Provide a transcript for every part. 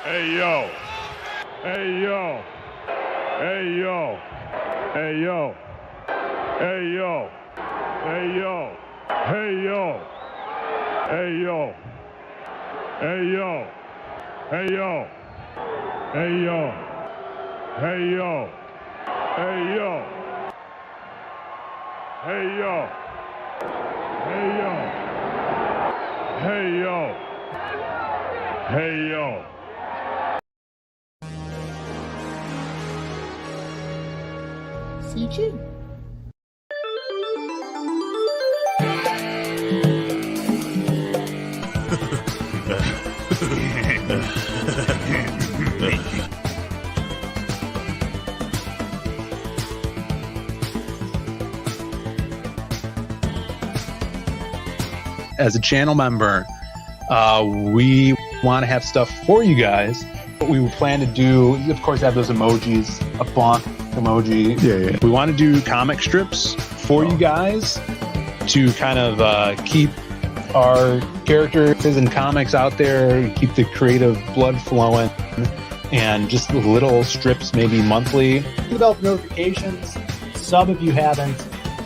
Hey yo. Hey yo. Hey yo. Hey yo. Hey yo. Hey yo. Hey yo. Hey yo. Hey yo. Hey yo. Hey yo. Hey yo. Hey yo. Hey yo. Hey yo. Hey yo. Hey yo. CG. As a channel member, we want to have stuff for you guys. What we plan to do, of course, have those emojis, a bonk emoji. Yeah. We want to do comic strips for you guys to kind of keep our characters and comics out there, keep the creative blood flowing, and just little strips, maybe monthly. Develop notifications, sub if you haven't.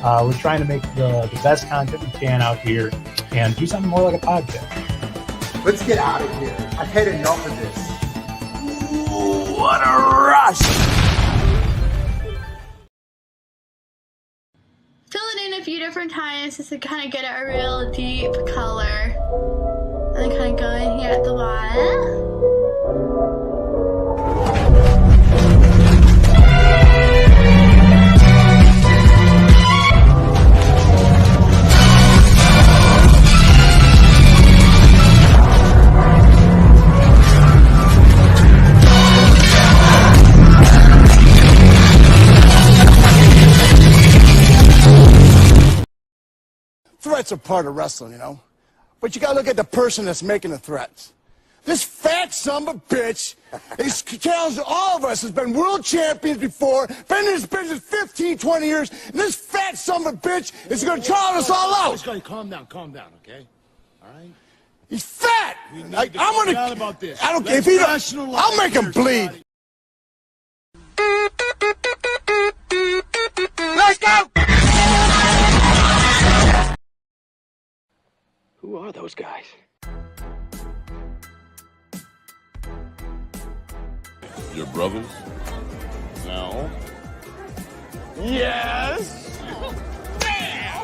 We're trying to make the best content we can out here and do something more like a podcast. Let's get out of here. I've had enough of this. Ooh, what a rush! Fill it in a few different times just to kind of get a real deep color. And then kind of go in here at the bottom. Threats are part of wrestling, you know? But you gotta look at the person that's making the threats. This fat son of a bitch, he's challenged all of us, has been world champions before, been in this business 15, 20 years, and this fat son of a bitch is gonna trial us all out. Calm down, okay? All right? He's fat! I'm gonna... About this. I don't care if he don't... I'll make him bleed. Let's go! Who are those guys? Your brothers? No. Yes!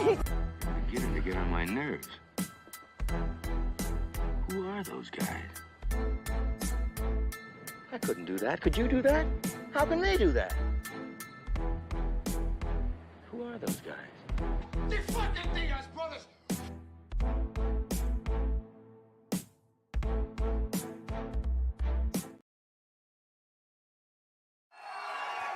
You're beginning to get on my nerves. Who are those guys? I couldn't do that. Could you do that? How can they do that? Who are those guys? The fucking DIAZ brothers!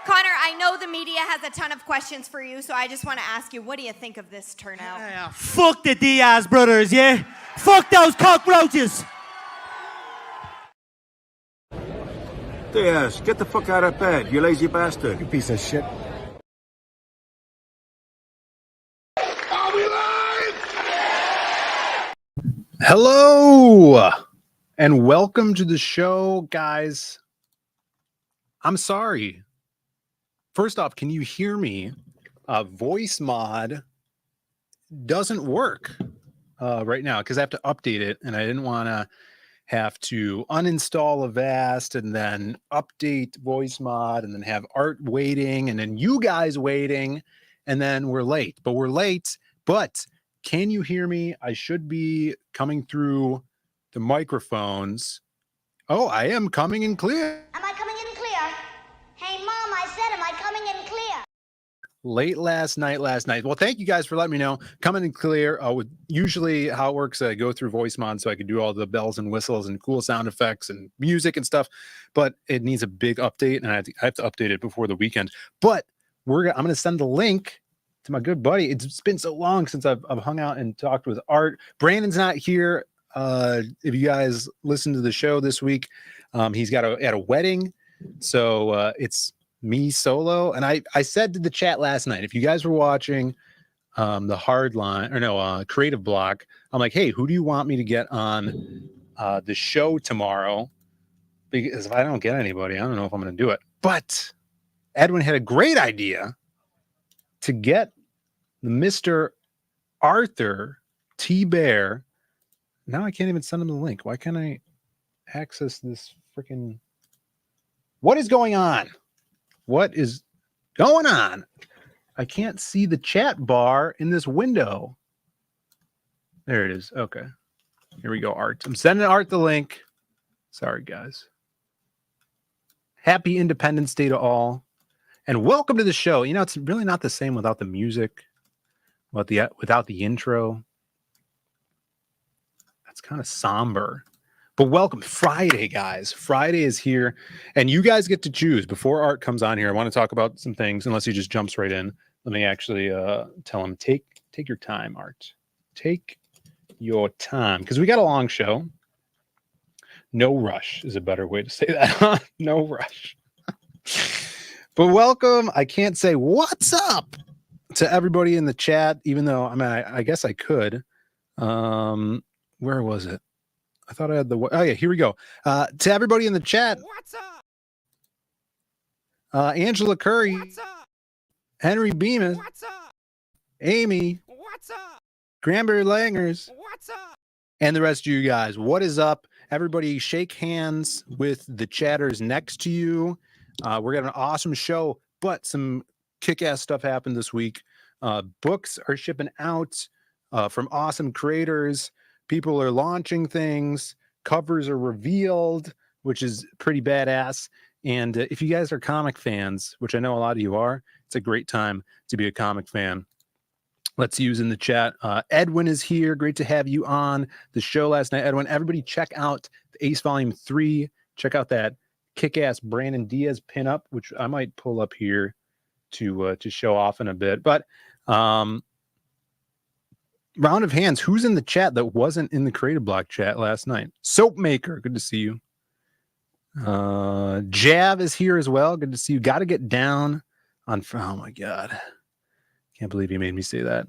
Connor, I know the media has a ton of questions for you, so I just want to ask you, what do you think of this turnout? Yeah, fuck the DIAZ brothers, yeah? Fuck those cockroaches! DIAZ, get the fuck out of bed, you lazy bastard. You piece of shit. Hello, and welcome to the show, guys. I'm sorry. First off, can you hear me? Voice mod doesn't work right now because I have to update it, and I didn't want to have to uninstall Avast and then update voice mod and then have Art waiting and then you guys waiting, and then we're late. But we're late, but can you hear me? I should be coming through the microphones. Oh, I am coming in clear. Am I coming in clear? Hey, Mom, I said, am I coming in clear? Late last night. Well, thank you guys for letting me know. Coming in clear. Usually how it works, I go through voice mod so I can do all the bells and whistles and cool sound effects and music and stuff, but it needs a big update, and I have to update it before the weekend. But I'm going to send the link to my good buddy. It's been so long since I've hung out and talked with Art. Brandon's not here. If you guys listen to the show this week, he's got at a wedding, so it's me solo. And I said to the chat last night, if you guys were watching the creative block, I'm like, hey, who do you want me to get on the show tomorrow? because if I don't get anybody, I don't know if I'm going to do it. But Edwin had a great idea to get the Mr. Arthur T. Bear. Now I can't even send him the link. Why can't I access this freaking... What is going on? What is going on? I can't see the chat bar in this window. There it is. Okay. Here we go, Art. I'm sending Art the link. Sorry, guys. Happy Independence Day to all. And welcome to the show. You know, it's really not the same without the music, without the intro. That's kind of somber. But welcome. Friday, guys. Friday is here. And you guys get to choose. Before Art comes on here, I want to talk about some things, unless he just jumps right in. Let me actually tell him, take your time, Art. Take your time. Because we got a long show. No rush is a better way to say that. No rush. But welcome. I can't say what's up to everybody in the chat, even though, I mean, I guess I could. Where was it? I thought I had the... Oh, yeah, here we go. To everybody in the chat. What's up? Angela Curry. What's up? Henry Beeman. What's up? Amy. What's up? Cranberry Langers. What's up? And the rest of you guys. What is up? Everybody shake hands with the chatters next to you. We're going to have an awesome show, but some kick-ass stuff happened this week. Books are shipping out from awesome creators. People are launching things. Covers are revealed, which is pretty badass. And if you guys are comic fans, which I know a lot of you are, it's a great time to be a comic fan. Let's use in the chat. Edwin is here. Great to have you on the show last night, Edwin. Everybody check out the Ace Volume 3. Check out that kick-ass Brandon Diaz pinup, which I might pull up here to show off in a bit. But round of hands, who's in the chat that wasn't in the Creative Block chat last night? Soap Maker, good to see you. Jav is here as well. Good to see you. Got to get down on... Oh, my God. Can't believe you made me say that.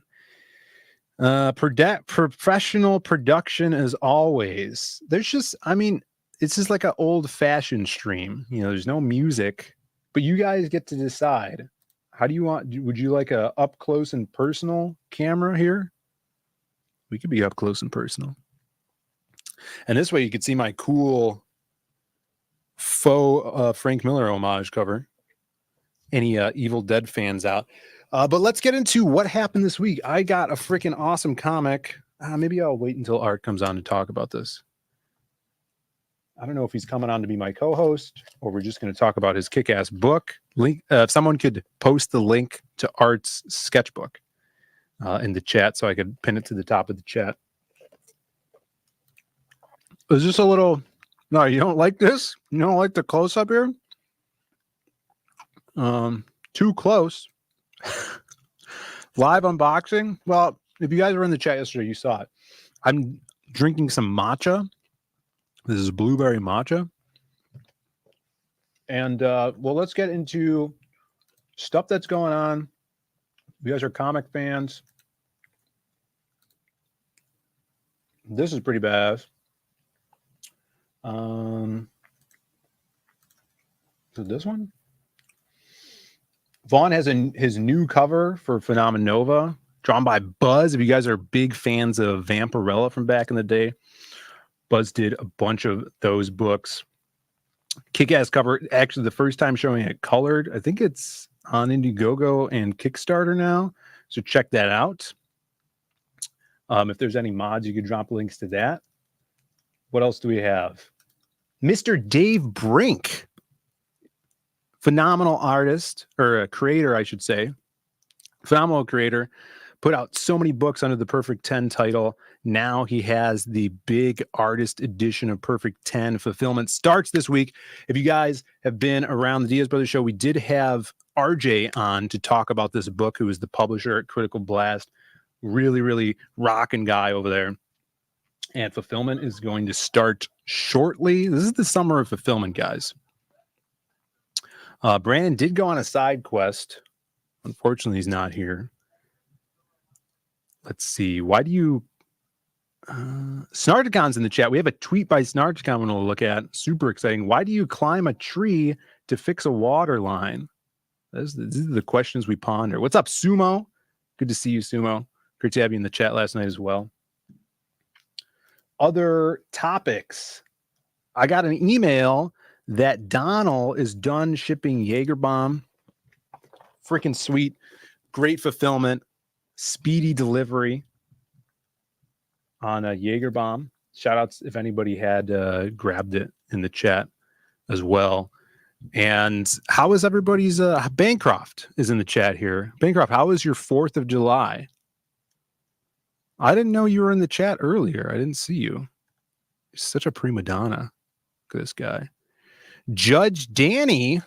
Professional production as always. There's just, I mean, it's just like an old-fashioned stream. You know, there's no music, but you guys get to decide. How do you want? Would you like a up close and personal camera here? We could be up close and personal. And this way you could see my cool faux Frank Miller homage cover. Any Evil Dead fans out? But let's get into what happened this week. I got a freaking awesome comic. Maybe I'll wait until Art comes on to talk about this. I don't know if he's coming on to be my co-host or we're just going to talk about his kick-ass book. Link. If someone could post the link to Art's sketchbook in the chat so I could pin it to the top of the chat. Is this a little... No, you don't like this? You don't like the close-up here? Too close. Live unboxing. Well, if you guys were in the chat yesterday, you saw it. I'm drinking some matcha. This is blueberry matcha. And well, let's get into stuff that's going on. You guys are comic fans. This is pretty badass. So this one? Vaughn has his new cover for Phenomenova, drawn by Buzz. If you guys are big fans of Vampirella from back in the day, Buzz did a bunch of those books. Kick-ass cover. Actually, the first time showing it colored. I think it's on Indiegogo and Kickstarter now, so check that out. If there's any mods, you could drop links to that. What else do we have? Mr. Dave Brink. Phenomenal artist, or a creator, I should say. Phenomenal creator. Put out so many books under the Perfect 10 title. Now he has the big artist edition of Perfect 10. Fulfillment starts this week. If you guys have been around the Diaz Brothers show, we did have RJ on to talk about this book, who is the publisher at Critical Blast. Really, really rocking guy over there. And Fulfillment is going to start shortly. This is the summer of Fulfillment, guys. Brandon did go on a side quest. Unfortunately, he's not here. Let's see. Why do you... Snarticon's in the chat. We have a tweet by Snarticon we'll look at. Super exciting. Why do you climb a tree to fix a water line? These are the questions we ponder. What's up, Sumo? Good to see you, Sumo. Great to have you in the chat last night as well. Other topics. I got an email that Donald is done shipping Jaeger Bomb. Freaking sweet. Great fulfillment. Speedy delivery on a Jaeger Bomb. Shout outs if anybody had grabbed it in the chat as well. And how is everybody's Bancroft is in the chat here. Bancroft, how was your 4th of July? I didn't know you were in the chat earlier. I didn't see you. You're such a prima donna. Look at this guy. Judge Danny.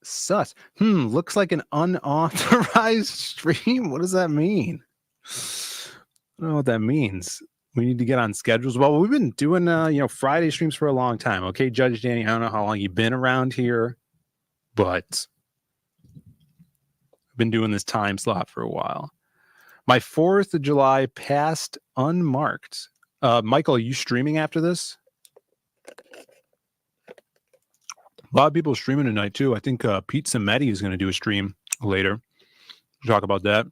Sus. Looks like an unauthorized stream. What does that mean? I don't know what that means. We need to get on schedules. Well, we've been doing Friday streams for a long time. Okay, Judge Danny, I don't know how long you've been around here, but I've been doing this time slot for a while. My 4th of July passed unmarked. Michael, are you streaming after this? A lot of people streaming tonight too. I think Pete Cimetti is going to do a stream later. We'll talk about that.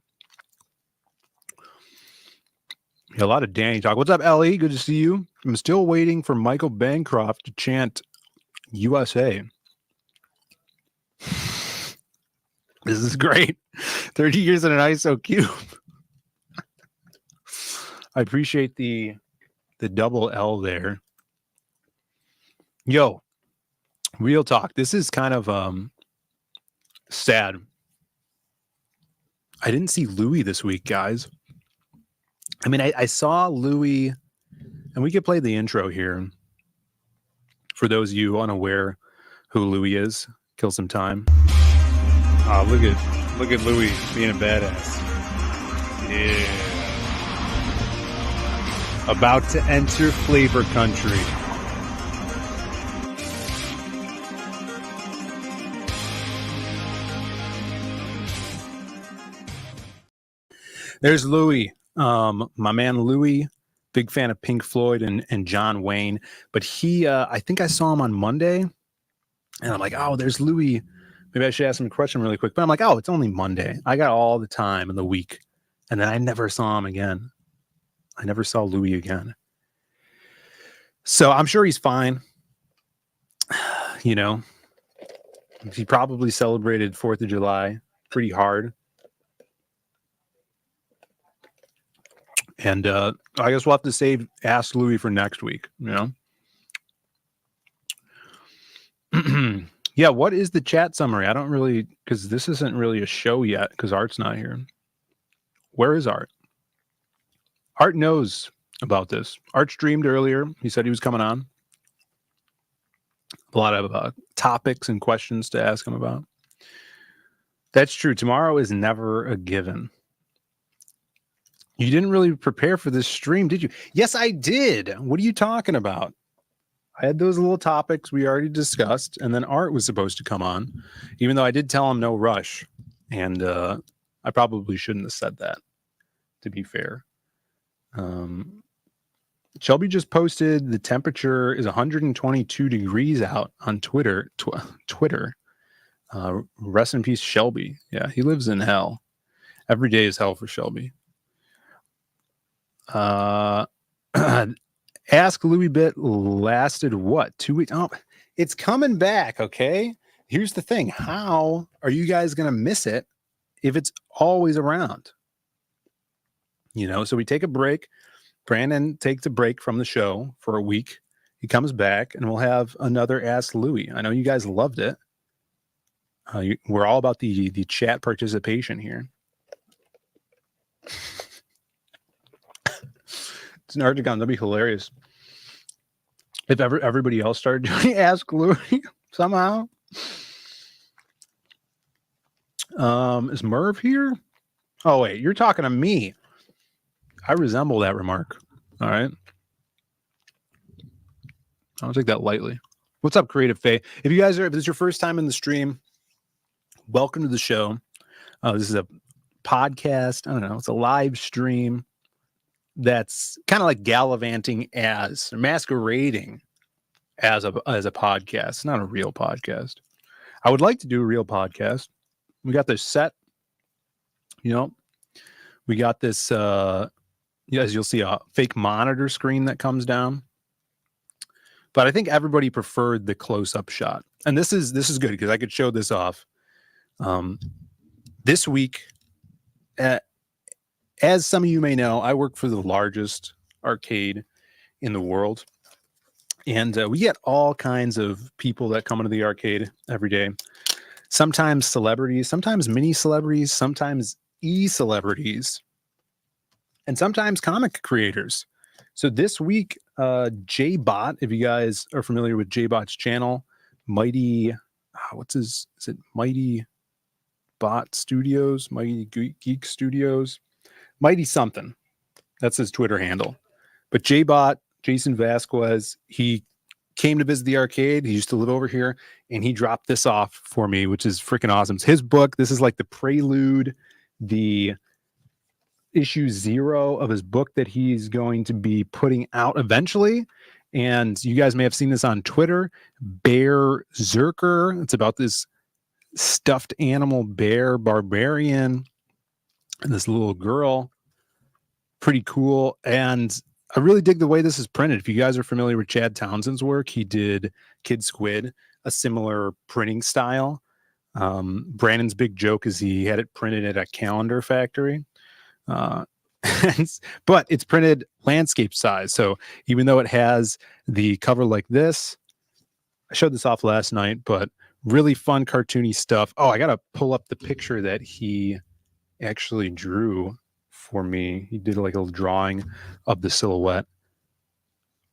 Yeah, a lot of Danny talk. What's up, Ellie? Good to see you. I'm still waiting for Michael Bancroft to chant USA. This is great. 30 years in an ISO cube. I appreciate the double L there. Yo, real talk. This is kind of sad. I didn't see Louis this week, guys. I mean, I saw Louis, and we could play the intro here for those of you unaware who Louis is. Kill some time. Oh, look at Louis being a badass. Yeah. About to enter flavor country. There's Louis. My man Louis, big fan of Pink Floyd and John Wayne, but he I think I saw him on Monday, and I'm like, oh, there's Louis. Maybe I should ask him a question really quick. But I'm like, oh, it's only Monday. I got all the time in the week. And then I never saw him again. I never saw Louis again. So I'm sure he's fine. You know, he probably celebrated 4th of July pretty hard. And I guess we'll have to ask Louis for next week, you know? Yeah, what is the chat summary? I don't really, because this isn't really a show yet, because Art's not here. Where is Art? Art knows about this. Art streamed earlier. He said he was coming on. A lot of topics and questions to ask him about. That's true. Tomorrow is never a given. You didn't really prepare for this stream, did you? Yes, I did. What are you talking about? I had those little topics we already discussed, and then Art was supposed to come on, even though I did tell him no rush. And I probably shouldn't have said that, to be fair. Shelby just posted the temperature is 122 degrees out on Twitter. Twitter. Rest in peace, Shelby. Yeah, he lives in hell. Every day is hell for Shelby. Ask Louis Bit lasted what? 2 weeks? Oh, it's coming back. Okay. Here's the thing. How are you guys going to miss it if it's always around? You know, so we take a break. Brandon takes a break from the show for a week. He comes back and we'll have another Ask Louis. I know you guys loved it. We're all about the chat participation here. It's an Articon. That'd be hilarious if everybody else started doing Ask Louis somehow. Is Merv here? Oh wait, you're talking to me. I resemble that remark. All right. I don't take that lightly. What's up, Creative Faye? If this is your first time in the stream, welcome to the show. This is a podcast. I don't know. It's a live stream. that's kind of like gallivanting as masquerading as a podcast. It's not a real podcast. I would like to do a real podcast. We got this set, you know, we got this, as you'll see, a fake monitor screen that comes down. But I think everybody preferred the close-up shot. And this is good because I could show this off. This week, as some of you may know, I work for the largest arcade in the world. And we get all kinds of people that come into the arcade every day. Sometimes celebrities, sometimes mini celebrities, sometimes e-celebrities, and sometimes comic creators. So this week, J-Bot, if you guys are familiar with J-Bot's channel, Mighty, is it Mighty Bot Studios, Mighty Geek Studios, Mighty something. That's his Twitter handle. But J-Bot, Jason Vasquez, he came to visit the arcade. He used to live over here, and he dropped this off for me, which is freaking awesome. It's his book. This is like the prelude, the issue 0 of his book that he's going to be putting out eventually. And you guys may have seen this on Twitter. Bear Zerker. It's about this stuffed animal bear barbarian and this little girl. Pretty cool. And I really dig the way this is printed. If you guys are familiar with Chad Townsend's work, he did Kid Squid, a similar printing style. Brandon's big joke is he had it printed at a calendar factory. But it's printed landscape size. So even though it has the cover like this, I showed this off last night, but really fun cartoony stuff. Oh, I got to pull up the picture that he actually drew for me. He did like a little drawing of the silhouette,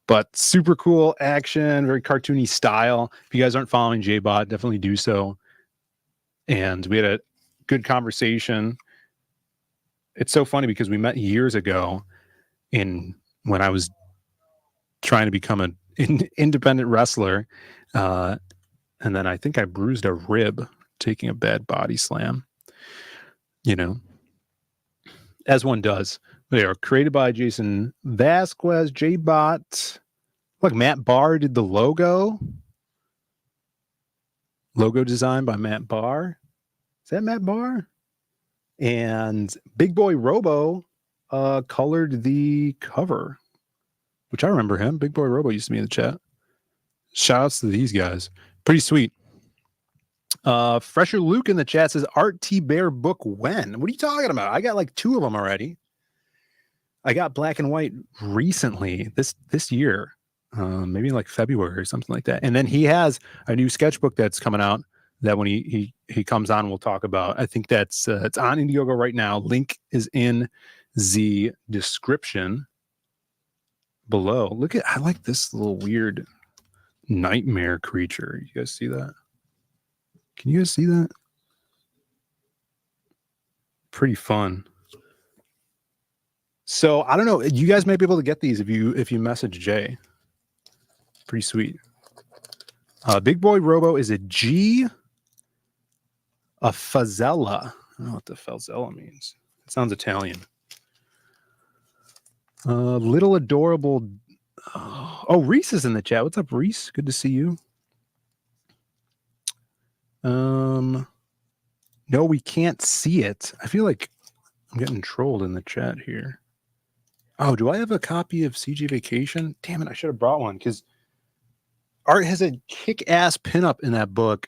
but super cool action, very cartoony style. If you guys aren't following J-Bot, definitely do so. And we had a good conversation. It's so funny because we met years ago when I was trying to become an independent wrestler. And then I think I bruised a rib taking a bad body slam, as one does. They are created by Jason Vasquez, J-Bot. Look, Matt Barr did the logo. Logo design by Matt Barr. Is that Matt Barr? And Big Boy Robo colored the cover, which I remember him. Big Boy Robo used to be in the chat. Shout outs to these guys. Pretty sweet. Fresher Luke in the chat says, Art T. Bear book when? What are you talking about? I got like 2 of them already. I got Black and White recently, this year, maybe like February or something like that. And then he has a new sketchbook that's coming out that when he comes on, we'll talk about. I think that's it's on Indiegogo right now. Link is in the description below. Look at, I like this little weird nightmare creature. You guys see that? Can you guys see that? Pretty fun. So I don't know. You guys might be able to get these if you message Jay. Pretty sweet. Big Boy Robo is a G. A Fazella. I don't know what the Fazella means. It sounds Italian. Little adorable. Oh, Reese is in the chat. What's up, Reese? Good to see you. No, we can't see it. I feel like I'm getting trolled in the chat here. Oh, do I have a copy of CG Vacation? Damn it, I should have brought one because Art has a kick-ass pinup in that book.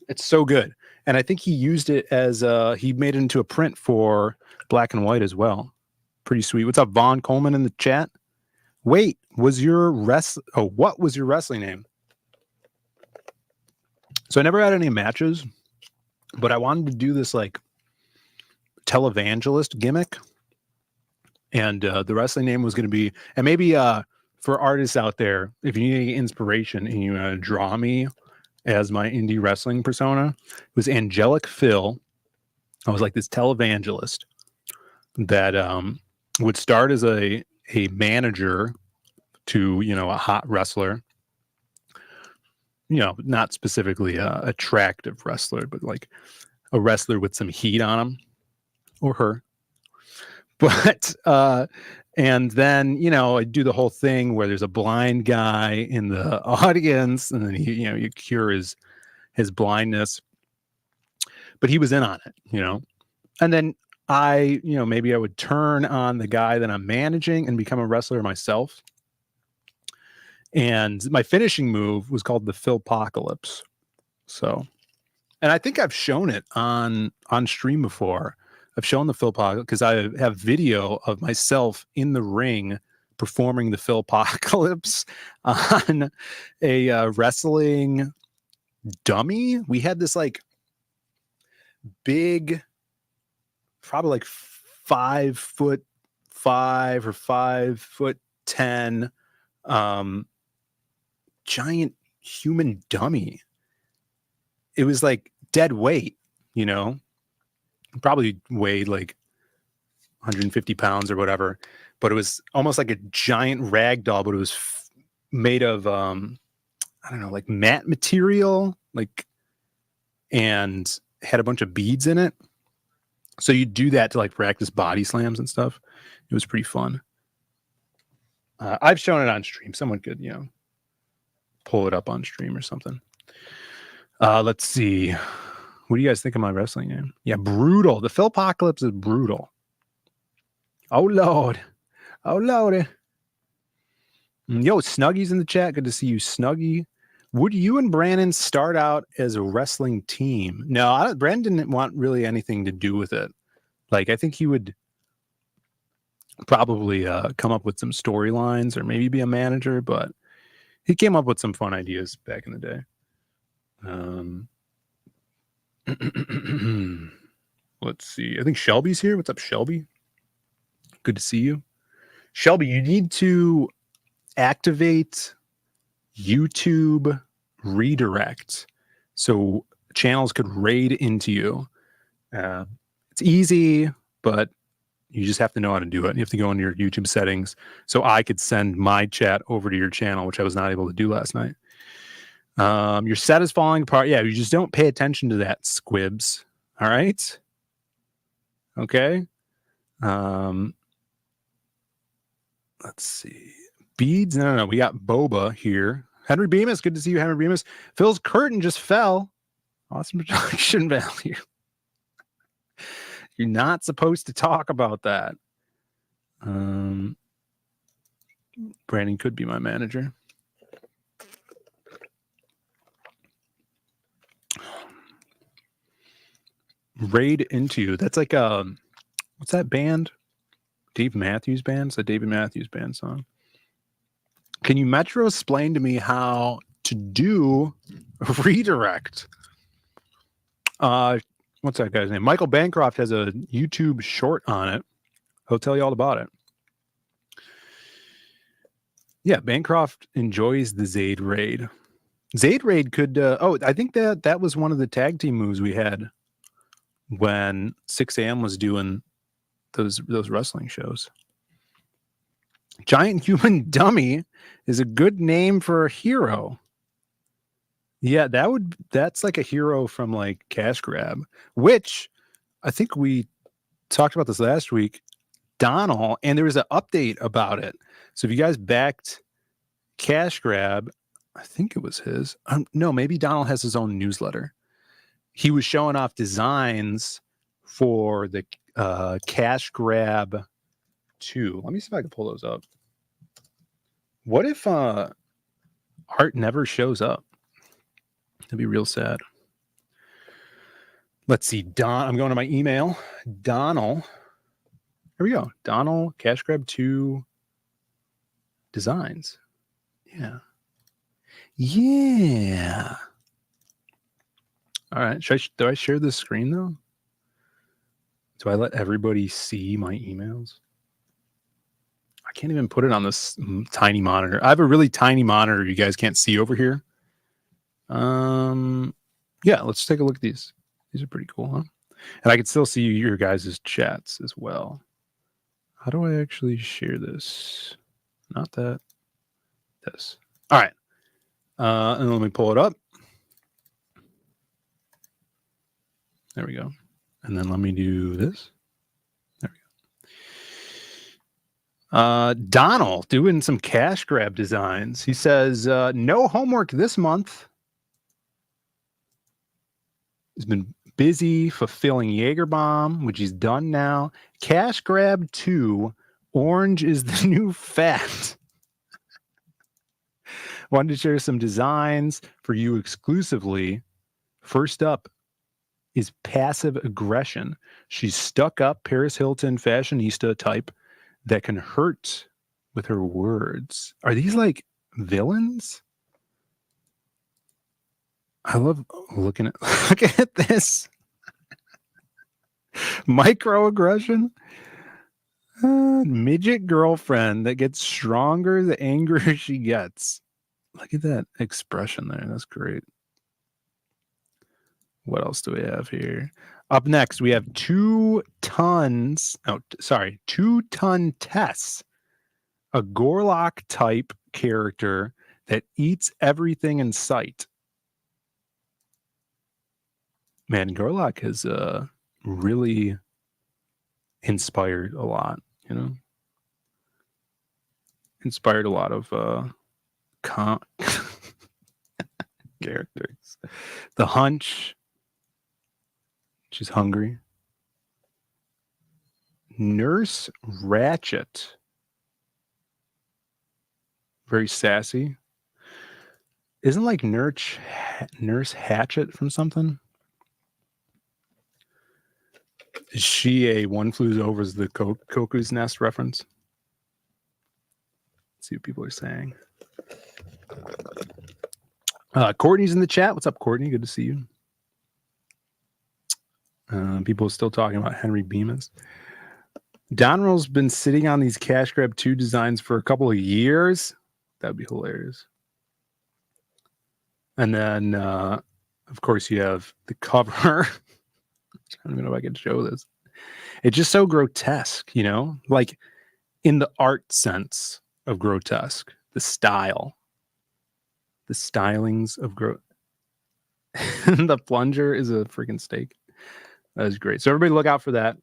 It's so good. And I think he used it as he made it into a print for Black and White as well. Pretty sweet. What's up, Vaughn Coleman in the chat? Wait, what was your wrestling name? So I never had any matches, but I wanted to do this like televangelist gimmick. And the wrestling name was going to be, and maybe for artists out there, if you need any inspiration and you draw me as my indie wrestling persona, it was Angelic Phil. I was like this televangelist that would start as a manager to, a hot wrestler. Not specifically a attractive wrestler, but like a wrestler with some heat on him or her. But and then, you know, I do the whole thing where there's a blind guy in the audience, and then he, you know, you cure his blindness. But he was in on it, you know. And then you know, maybe I would turn on the guy that I'm managing and become a wrestler myself. And my finishing move was called the Philpocalypse. So, and I think I've shown it on stream before. I've shown the Philpocalypse because I have video of myself in the ring performing the Philpocalypse on a wrestling dummy. We had this like big, probably like 5'5" or 5'10" giant human dummy. It was like dead weight, you know, probably weighed like 150 pounds or whatever, but it was almost like a giant rag doll, but it was made of I don't know, like matte material, like, and had a bunch of beads in it. So you do that to like practice body slams and stuff. It was pretty fun. I've shown it on stream. Someone could, you know, pull it up on stream or something. Let's see. What do you guys think of my wrestling name? Yeah, brutal. The Philpocalypse is brutal. Oh Lord. Oh Lordy. Yo, Snuggy's in the chat. Good to see you, Snuggy. Would you and Brandon start out as a wrestling team? No, Brandon didn't want really anything to do with it. Like, I think he would probably come up with some storylines or maybe be a manager, but he came up with some fun ideas back in the day. Let's see. I think Shelby's here. What's up, Shelby? Good to see you. Shelby, you need to activate YouTube redirect so channels could raid into you. It's easy, but you just have to know how to do it. You have to go into your YouTube settings so I could send my chat over to your channel, which I was not able to do last night. Your set is falling apart. Yeah, you just don't pay attention to that, Squibs. All right. Okay. Let's see. Beads. No. We got Boba here. Henry Bemis. Good to see you, Henry Bemis. Phil's curtain just fell. Awesome production value. You're not supposed to talk about that. Brandon could be my manager. Raid into you. That's like what's that band? Dave Matthews Band. It's a David Matthews Band song. Can you Metro explain to me how to do redirect? What's that guy's name? Michael Bancroft has a YouTube short on it. He'll tell you all about it. Yeah, Bancroft enjoys the Zayd raid. Zayd raid could I think that was one of the tag team moves we had when 6am was doing those wrestling shows. Giant human dummy is a good name for a hero. Yeah, that's like a hero from like Cash Grab, which I think we talked about this last week. Donald, and there was an update about it. So if you guys backed Cash Grab, I think it was his. No, maybe Donald has his own newsletter. He was showing off designs for the Cash Grab 2. Let me see if I can pull those up. What if art never shows up? That'd be real sad. Let's see. I'm going to my email. Donald. Here we go. Donald Cash Grab 2 designs. Yeah. Yeah. All right. Do I share this screen though? Do I let everybody see my emails? I can't even put it on this tiny monitor. I have a really tiny monitor you guys can't see over here. Yeah, let's take a look at these. These are pretty cool, huh? And I can still see your guys' chats as well. How do I actually share this? Not that. This. All right. And let me pull it up. There we go. And then let me do this. There we go. Donald doing some cash grab designs. He says, no homework this month. He's been busy fulfilling Jaeger Bomb, which he's done now. Cash grab 2. Orange is the new fat. Wanted to share some designs for you exclusively. First up is passive aggression. She's stuck up Paris Hilton fashionista type that can hurt with her words. Are these like villains? I love looking at this. Microaggression. Midget girlfriend that gets stronger the angrier she gets. Look at that expression there. That's great. What else do we have here? Up next, we have 2 tons. Oh, sorry, 2 ton Tess, a Gorlock type character that eats everything in sight. Man, Gorlock has really inspired a lot, you know? Inspired a lot of characters. The Hunch. She's hungry. Nurse Ratchet. Very sassy. Isn't like Nurse Hatchet from something? Is she a One Flew Over the Cuckoo's Nest reference? Let's see what people are saying. Courtney's in the chat. What's up, Courtney? Good to see you. People are still talking about Henry Bemis. Donrell's been sitting on these Cash Grab 2 designs for a couple of years. That'd be hilarious. And then, of course, you have the cover. I don't even know if I can show this. It's just so grotesque, you know? Like, in the art sense of grotesque. The style. The stylings of the plunger is a freaking steak. That is great. So everybody look out for that.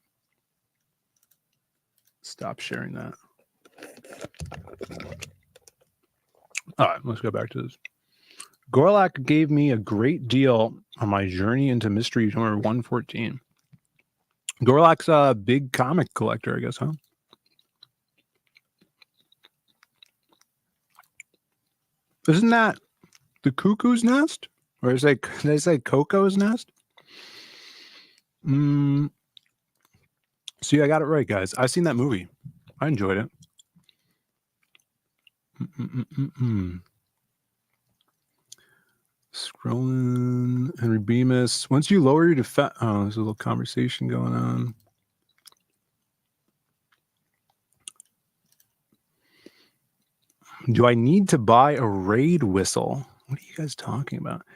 Stop sharing that. All right, let's go back to this. Gorlock gave me a great deal on my journey into mystery number 114. Gorlock's a big comic collector, I guess, huh? Isn't that the Cuckoo's Nest? Or is it, did I say Coco's Nest? See, I got it right, guys. I've seen that movie. I enjoyed it. Scrolling. Henry Bemis. Once you lower your defense. Oh, there's a little conversation going on. Do I need to buy a raid whistle? What are you guys talking about?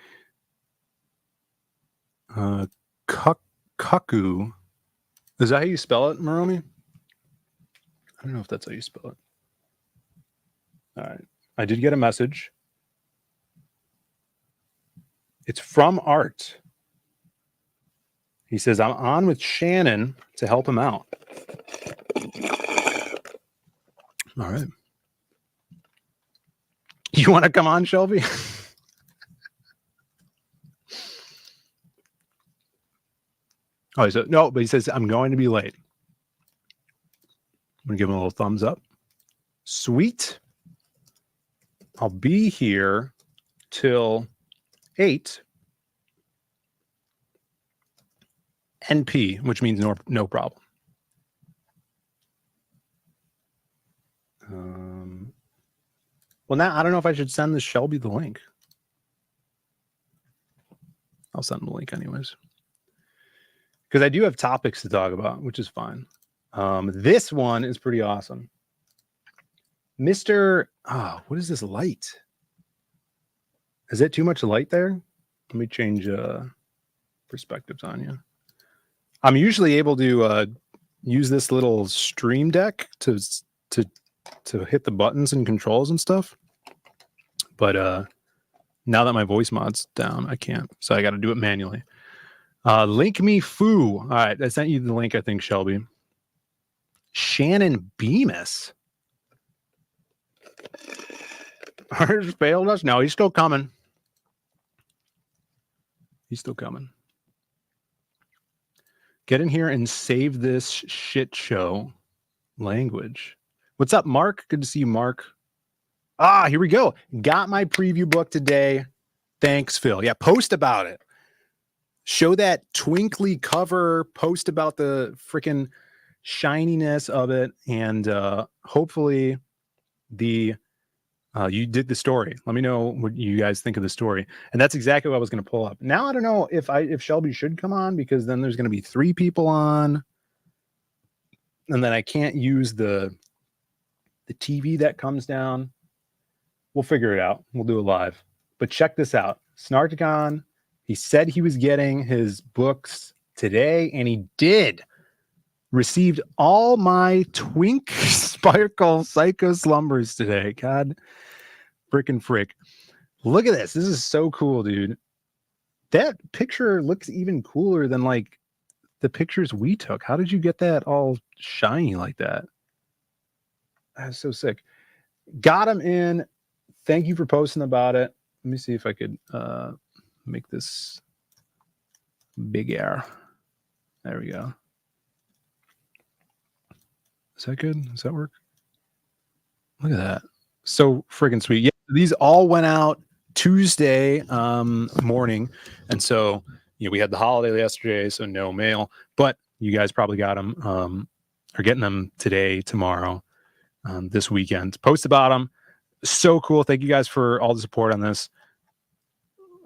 Cuckoo. Is that how you spell it, Maromi? I don't know if that's how you spell it. All right. I did get a message. It's from Art. He says, I'm on with Shannon to help him out. All right. You want to come on, Shelby? Oh, he said, no, but he says, I'm going to be late. I'm going to give him a little thumbs up. Sweet. I'll be here till 8 NP, which means no problem. Well, now I don't know if I should send this Shelby the link. I'll send him the link anyways. Because I do have topics to talk about, which is fine. This one is pretty awesome. Mr. Oh, what is this light? Is it too much light there? Let me change perspectives on you. I'm usually able to use this little stream deck to hit the buttons and controls and stuff. But now that my voice mod's down, I can't. So I got to do it manually. Link me foo. All right, I sent you the link, I think, Shelby. Shannon Bemis. Ours failed us. No, he's still coming. He's still coming. Get in here and save this shit show language. What's up, Mark? Good to see you, Mark. Ah, here we go. Got my preview book today. Thanks, Phil. Yeah, post about it. Show that twinkly cover. Post about the freaking shininess of it. And hopefully you did the story. Let me know what you guys think of the story. And that's exactly what I was going to pull up. Now I don't know if Shelby should come on, because then there's going to be 3 people on. And then I can't use the TV that comes down. We'll figure it out. We'll do it live. But check this out. Snarticon, he said he was getting his books today, and he did. Received all my Twink Sparkle Psycho Slumbers today. God freaking frick. Look at this. This is so cool, dude. That picture looks even cooler than like the pictures we took. How did you get that all shiny like that? That's so sick. Got him in. Thank you for posting about it. Let me see if I could make this bigger. There we go. Is that good? Does that work? Look at that. So friggin' sweet. Yeah, these all went out Tuesday morning. And so, we had the holiday yesterday, so no mail. But you guys probably got them, are getting them today, tomorrow, this weekend. Post about them. So cool. Thank you guys for all the support on this.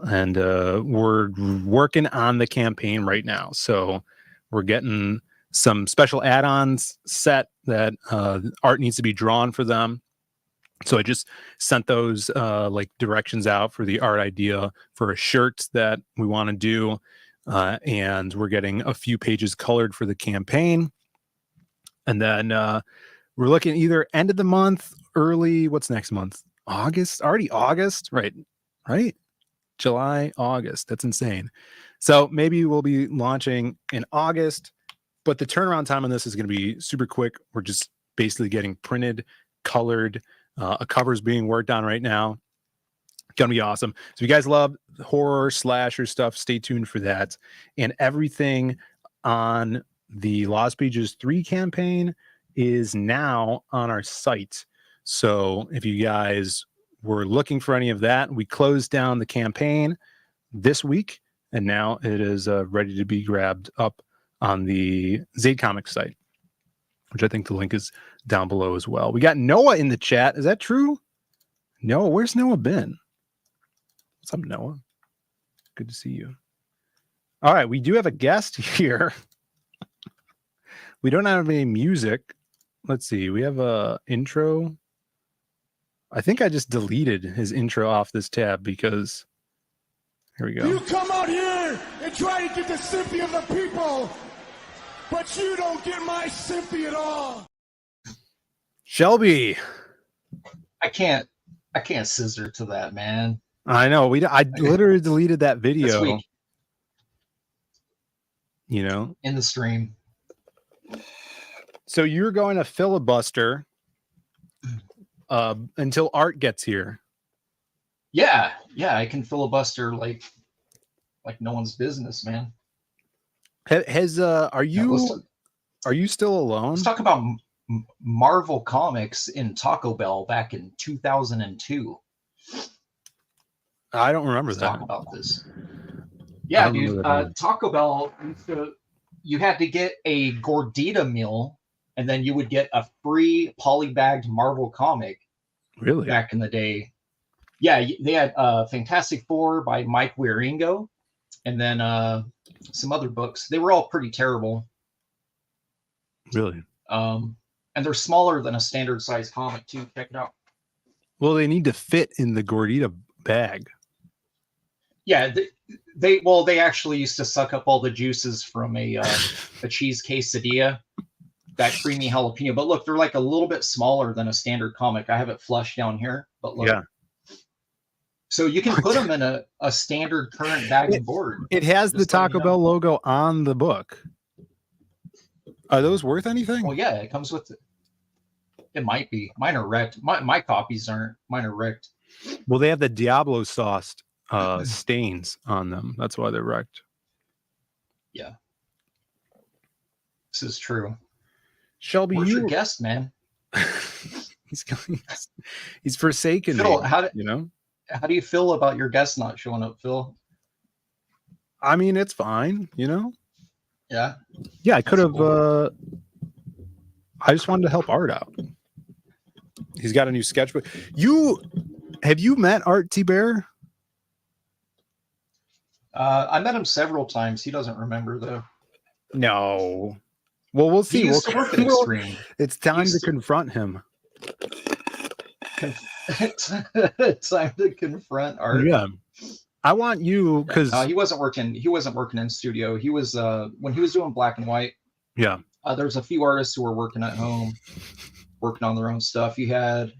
And we're working on the campaign right now. So we're getting some special add-ons set that art needs to be drawn for them. So I just sent those like directions out for the art idea for a shirt that we want to do. And we're getting a few pages colored for the campaign. And then we're looking either end of the month, early, what's next month? August? Already August? Right. July, August. That's insane. So maybe we'll be launching in August, but the turnaround time on this is going to be super quick. We're just basically getting printed, colored. A cover is being worked on right now. Gonna be awesome. So if you guys love horror slasher stuff, stay tuned for that. And everything on the Lost Pages 3 campaign is now on our site. So if you guys were looking for any of that, we closed down the campaign this week, and now it is ready to be grabbed up on the Zaid Comics site, which I think the link is down below as well. We got Noah in the chat. Is that true? Noah, where's Noah been? What's up, Noah? Good to see you. All right, we do have a guest here. We don't have any music. Let's see. We have a intro. I think I just deleted his intro off this tab because here we go. You come out here and try to get the sympathy of the people, but you don't get my sympathy at all. Shelby. I can't scissor to that, man. I know. I literally deleted that video. In the stream. So you're going to filibuster until Art gets here. Yeah, I can filibuster like no one's business, man. Are you still alone? Let's talk about Marvel Comics in Taco Bell back in 2002. I don't remember that. Talk about this. Yeah, dude. Taco Bell, you had to get a gordita meal, and then you would get a free polybagged Marvel comic. Really? Back in the day. Yeah, they had Fantastic Four by Mike Wieringo, and then some other books. They were all pretty terrible. Really? And they're smaller than a standard size comic too. Check it out. Well, they need to fit in the gordita bag. Yeah, they actually used to suck up all the juices from a cheese quesadilla, that creamy jalapeno. But look, they're like a little bit smaller than a standard comic. I have it flushed down here, but look. Yeah. So you can put them in a standard current bag and board. It has the Taco Bell logo on the book. Are those worth anything? Well, yeah, it comes with it. It might be. Mine are wrecked. My copies aren't. Mine are wrecked. Well, they have the Diablo sauce stains on them. That's why they're wrecked. Yeah. This is true. Shelby, where's your guest, man? he's forsaken Phil, me. how you know? How do you feel about your guest not showing up, Phil? I mean, it's fine, you know? Yeah. Yeah, I could have I just wanted to help Art out. He's got a new sketchbook. Have you met Art T-Bear? I met him several times. He doesn't remember though. No. Well, we'll see. He used to work at Extreme. It's time to confront him. Time to confront Art. Yeah. I want you because he wasn't working. He wasn't working in studio. He was when he was doing black and white. Yeah. There's a few artists who were working at home, working on their own stuff. You had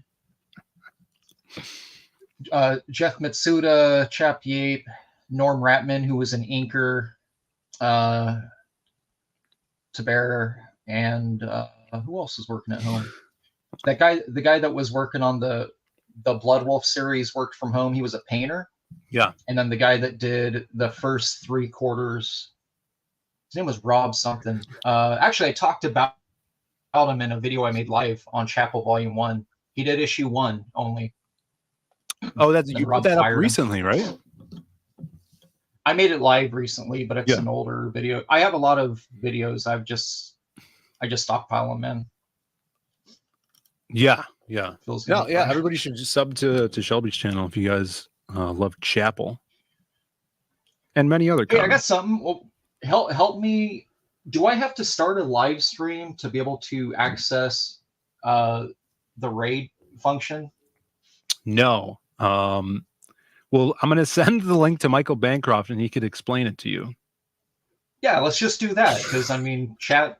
Jeff Mitsuda, Chap Yape, Norm Ratman, who was an inker, Taber, and who else was working at home? The guy that was working on the Blood Wolf series worked from home. He was a painter. Yeah. And then the guy that did the first 3 quarters, his name was Rob something. Actually, I talked about him in a video I made live on Chapel Volume 1. He did issue 1 only. Oh, you put that up recently, right? I made it live recently, but it's an older video. I have a lot of videos. I just stockpile them in. Yeah. Yeah. Everybody should just sub to Shelby's channel if you guys love Chapel and many other. Hey, I got something. Well, help me. Do I have to start a live stream to be able to access the raid function? No. Well, I'm going to send the link to Michael Bancroft and he could explain it to you. Yeah, let's just do that. Because I mean, chat,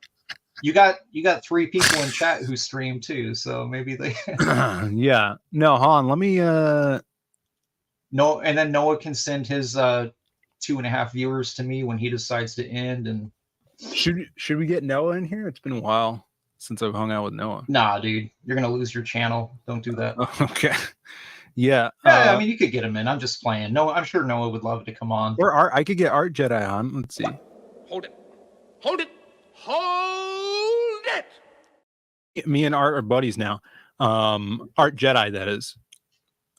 you got 3 people in chat who stream too. So maybe they, yeah, no, hold on. Let me, no. And then Noah can send his, 2.5 viewers to me when he decides to end. And should we get Noah in here? It's been a while since I've hung out with Noah. Nah, dude, you're going to lose your channel. Don't do that. Okay. Yeah. I mean, you could get him in. I'm just playing. No, I'm sure Noah would love to come on. Or Art, I could get Art Jedi on. Let's see. Hold it. Hold it. Hold it. Me and Art are buddies now. Art Jedi, that is.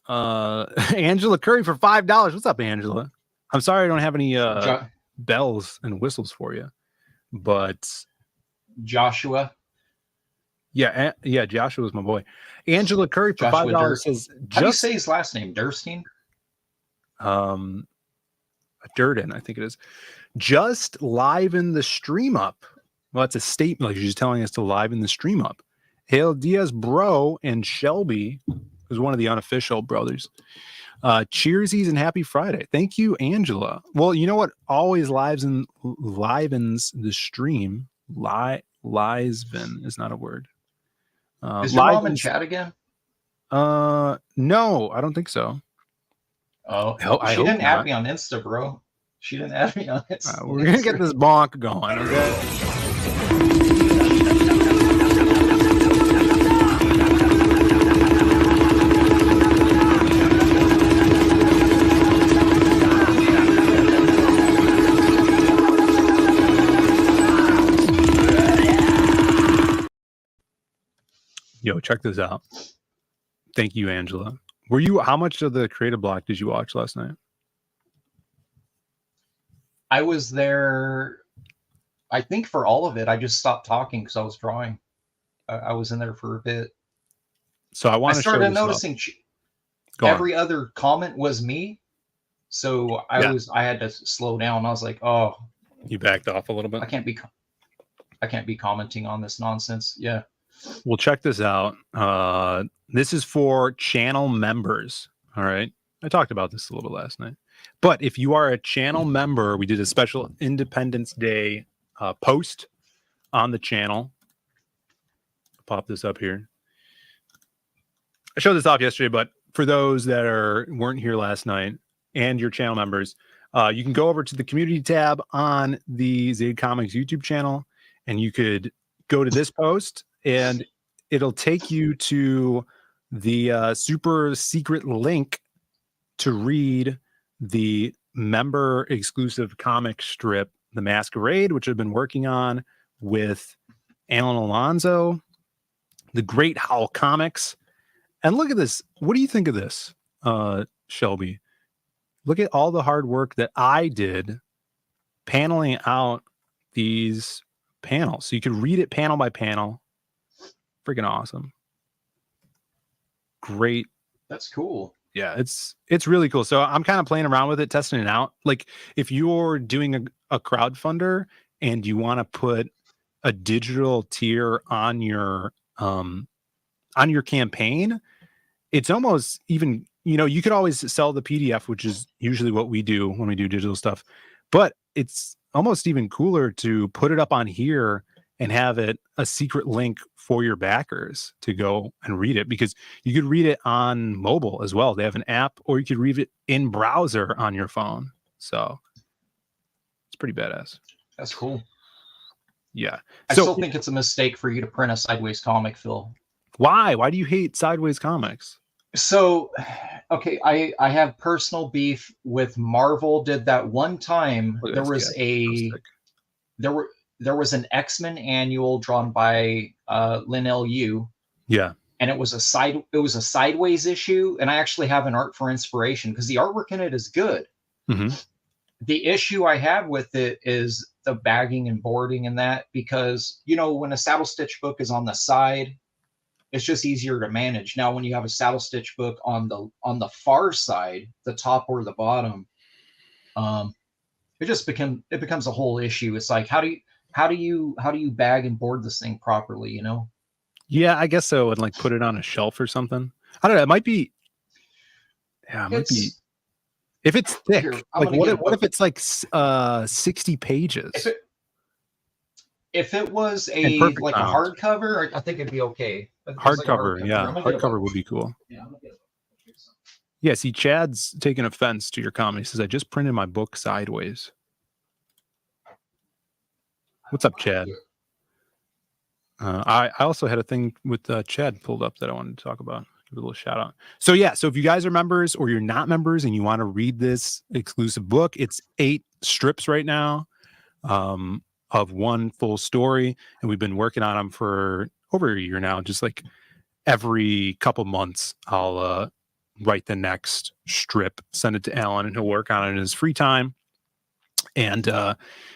Angela Curry for $5. What's up, Angela? I'm sorry I don't have any bells and whistles for you, but Joshua. Yeah, Joshua's my boy. Angela Curry for $5 says, how do you say his last name? Durstein? Durden, I think it is. Just liven the stream up. Well, that's a statement. Like she's telling us to liven the stream up. Hail Diaz Bro and Shelby, who's one of the unofficial brothers. Cheersies and happy Friday. Thank you, Angela. Well, you know what always livens the stream? Livesven is not a word. Is your mom in chat again? No, I don't think so. Oh, she didn't add me on Insta, bro. She didn't add me on Insta. We're gonna get this bonk going. Okay? Yo, check this out. Thank you, Angela. How much of the creative block did you watch last night? I was there, I think, for all of it. I just stopped talking because I was drawing. I was in there for a bit. So I started noticing every other comment was me. So I had to slow down. I was like, oh, you backed off a little bit. I can't be commenting on this nonsense. Yeah. Well, check this out. This is for channel members. All right. I talked about this a little last night. But if you are a channel member, we did a special Independence Day post on the channel. Pop this up here. I showed this off yesterday, but for those that weren't here last night and your channel members, you can go over to the community tab on the Zaid Comics YouTube channel, and you could go to this post. And it'll take you to the super secret link to read the member exclusive comic strip, The Masquerade, which I've been working on with Alan Alonso, the Great Howl Comics. And look at this. What do you think of this, Shelby? Look at all the hard work that I did paneling out these panels. So you could read it panel by panel. Freaking awesome. Great. That's cool. Yeah, it's really cool. So I'm kind of playing around with it, testing it out. Like if you're doing a crowdfunder and you want to put a digital tier on your campaign, it's almost even, you could always sell the PDF, which is usually what we do when we do digital stuff, but it's almost even cooler to put it up on here and have it a secret link for your backers to go and read it, because you could read it on mobile as well. They have an app, or you could read it in browser on your phone. So it's pretty badass. That's cool. Yeah. I still think it's a mistake for you to print a sideways comic, Phil. Why? Why do you hate sideways comics? So, okay, I have personal beef with Marvel. Did that one time. There was an X-Men annual drawn by Lin Lu. Yeah. And it was a sideways issue, and I actually have an art for inspiration because the artwork in it is good. Mm-hmm. The issue I have with it is the bagging and boarding and that, because when a saddle stitch book is on the side, it's just easier to manage. Now, when you have a saddle stitch book on the far side, the top or the bottom, it becomes a whole issue. It's like, how do you bag and board this thing properly? Yeah, I guess so. And like put it on a shelf or something. I don't know. It might be. Yeah, it might be. If it's thick, Here, like what if it's like 60 pages? If it was a hardcover, I think it'd be okay. Hardcover, yeah, hardcover would be cool. Yeah, see, Chad's taking offense to your comment. He says, "I just printed my book sideways." What's up, Chad? I also had a thing with Chad pulled up that I wanted to talk about. Give a little shout out. So yeah, so if you guys are members or you're not members and you want to read this exclusive book, it's 8 strips right now of one full story, and we've been working on them for over a year now. Just like every couple months, I'll write the next strip, send it to Alan, and he'll work on it in his free time. And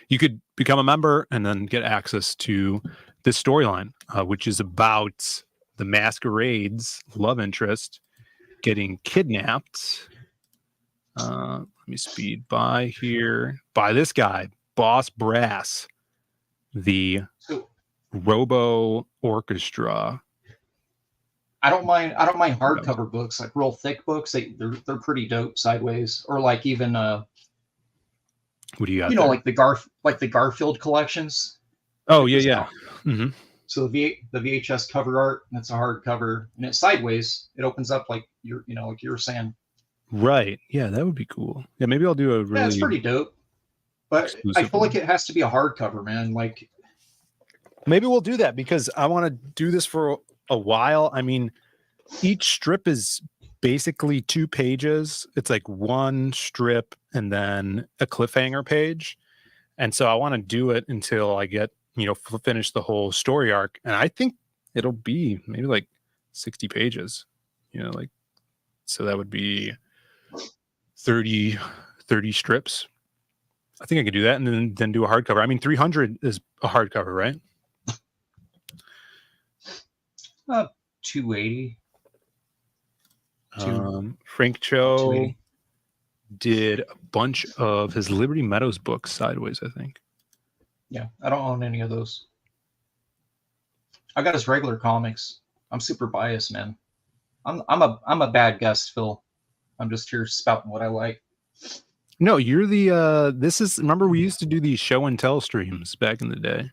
you could become a member and then get access to this storyline, which is about the Masquerade's love interest getting kidnapped. Let me speed by here. By this guy, Boss Brass, the Robo Orchestra. I don't mind hardcover books, like real thick books. They're pretty dope sideways, or like even what do you got? Like the Garfield collections. Oh yeah. Mm-hmm. So the VHS cover art, that's a hardcover, and it's sideways. It opens up like like you were saying. Right. Yeah, that would be cool. Yeah, maybe I'll do a really. Yeah, it's pretty dope. But I feel like it has to be a hardcover, man. Like maybe we'll do that because I want to do this for a while. I mean, each strip is basically 2 pages. It's like one strip and then a cliffhanger page. And so I want to do it until I get, finish the whole story arc. And I think it'll be maybe like 60 pages, so that would be 30 strips. I think I could do that and then do a hardcover. I mean, 300 is a hardcover, right? 280. Frank Cho did a bunch of his Liberty Meadows books sideways, I think. Yeah, I don't own any of those. I got his regular comics. I'm super biased, man. I'm a bad guest, Phil. I'm just here spouting what I like. No, you're the remember we used to do these show and tell streams back in the day.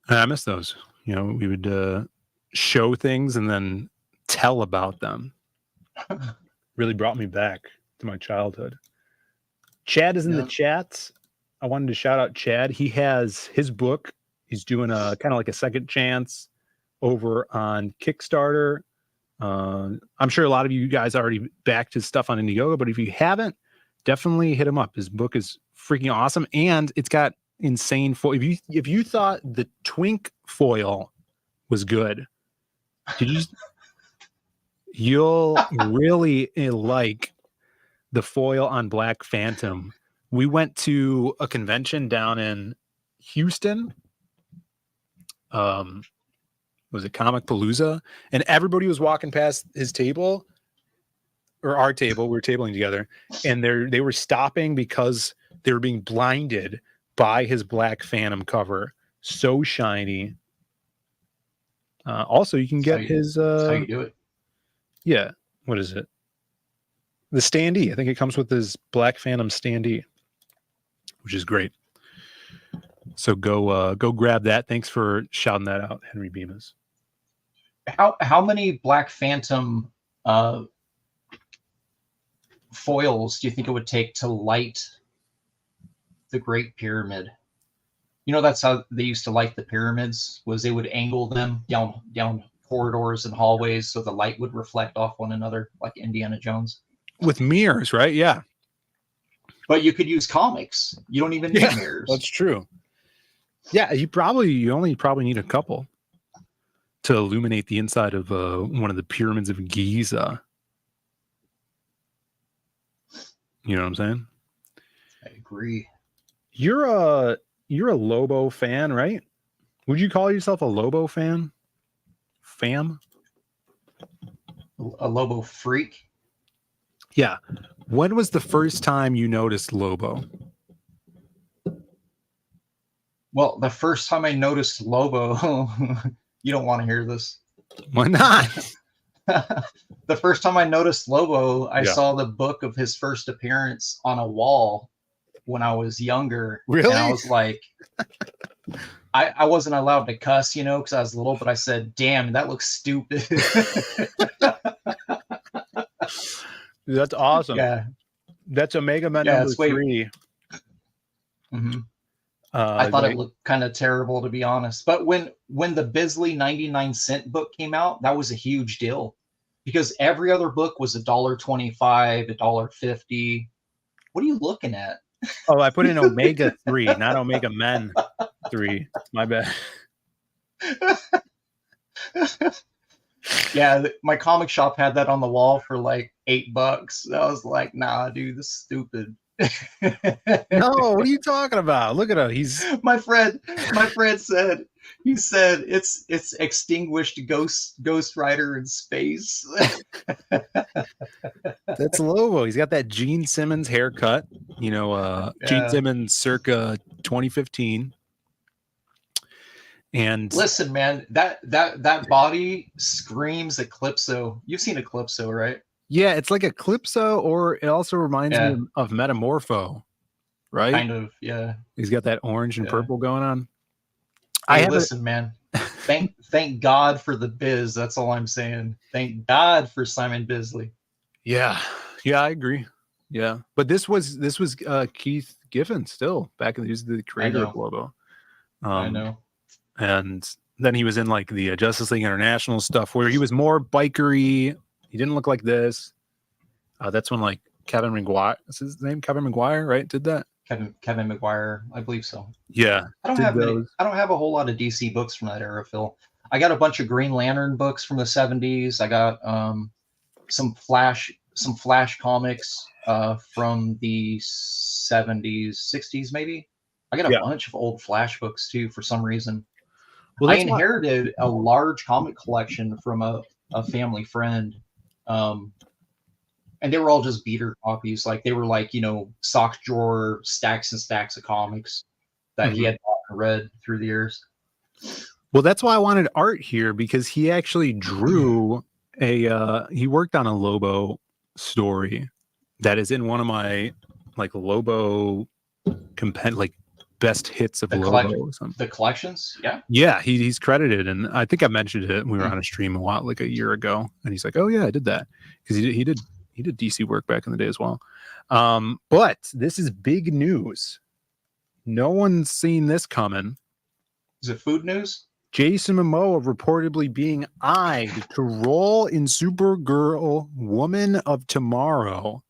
I miss those. We would show things and then tell about them. Really brought me back to my childhood. Chad is in the chat. I wanted to shout out Chad. He has his book He's doing a kind of like a second chance over on Kickstarter. I'm sure a lot of you guys already backed his stuff on Indiegogo, but if you haven't, definitely hit him up. His book is freaking awesome, and it's got insane foil. If you thought the Twink foil was good, you'll really like the foil on Black Phantom. We went to a convention down in Houston. Was it Comic Palooza? And everybody was walking past his table or our table. We were tabling together, and they were stopping because they were being blinded by his Black Phantom cover. So shiny. Also, you can get his. That's how you do it. Yeah. What is it? The standee. I think it comes with his Black Phantom standee, which is great. So go grab that. Thanks for shouting that out, Henry Bemis. How many Black Phantom foils do you think it would take to light the Great Pyramid? You know, that's how they used to light the pyramids, was they would angle them down corridors and hallways so the light would reflect off one another, like Indiana Jones. With mirrors, right? Yeah. But you could use comics. You don't even need mirrors. That's true. Yeah, you only probably need a couple to illuminate the inside of one of the pyramids of Giza. You know what I'm saying? I agree. You're a Lobo fan, right? Would you call yourself a Lobo fan? Fam? A Lobo freak? Yeah. When was the first time you noticed Lobo? Well, the first time I noticed Lobo, you don't want to hear this. Why not? The first time I noticed Lobo, I saw the book of his first appearance on a wall when I was younger. Really? And I was like, I wasn't allowed to cuss, because I was little, but I said, damn, that looks stupid. That's awesome. Yeah. That's Omega Men number 3. Mm-hmm. I thought it looked kind of terrible, to be honest. But when the Bisley 99-cent book came out, that was a huge deal because every other book was $1.25, $1.50. What are you looking at? Oh, I put in Omega 3, not Omega Men 3. My bad. Yeah, my comic shop had that on the wall for like $8. I was like, nah, dude, this is stupid. No, what are you talking about? Look at him. He's my friend said it's extinguished Ghost Rider in space. That's Lobo. He's got that Gene Simmons haircut, Gene Simmons circa 2015. And listen, man, that body screams Eclipso. You've seen Eclipso, right? Yeah, it's like Eclipso, or it also reminds me of Metamorpho, right? Kind of, yeah. He's got that orange and purple going on. Hey, listen, man. Thank God for the biz. That's all I'm saying. Thank God for Simon Bisley. Yeah, I agree. Yeah, but this was Keith Giffen still back in the creator of Lobo. I know. And then he was in like the Justice League International stuff where he was more bikery. He didn't look like this. That's when like Kevin McGuire, is his name Kevin McGuire, right? Did that? Kevin McGuire, I believe so. Yeah. I don't have a whole lot of DC books from that era, Phil. I got a bunch of Green Lantern books from the 70s. I got some Flash comics from the 70s, 60s maybe. I got a bunch of old Flash books too for some reason. Well, I inherited a large comic collection from a family friend. And they were all just beater copies. Like they were like, sock drawer stacks and stacks of comics that he had bought and read through the years. Well, that's why I wanted Art here, because he actually drew he worked on a Lobo story that is in one of my like Lobo best hits of Lobo or something. The collections, yeah. Yeah, he's credited, and I think I mentioned it. We were on a stream a year ago, and he's like, "Oh yeah, I did that," because he did DC work back in the day as well. But this is big news. No one's seen this coming. Is it food news? Jason Momoa reportedly being eyed to role in Supergirl Woman of Tomorrow.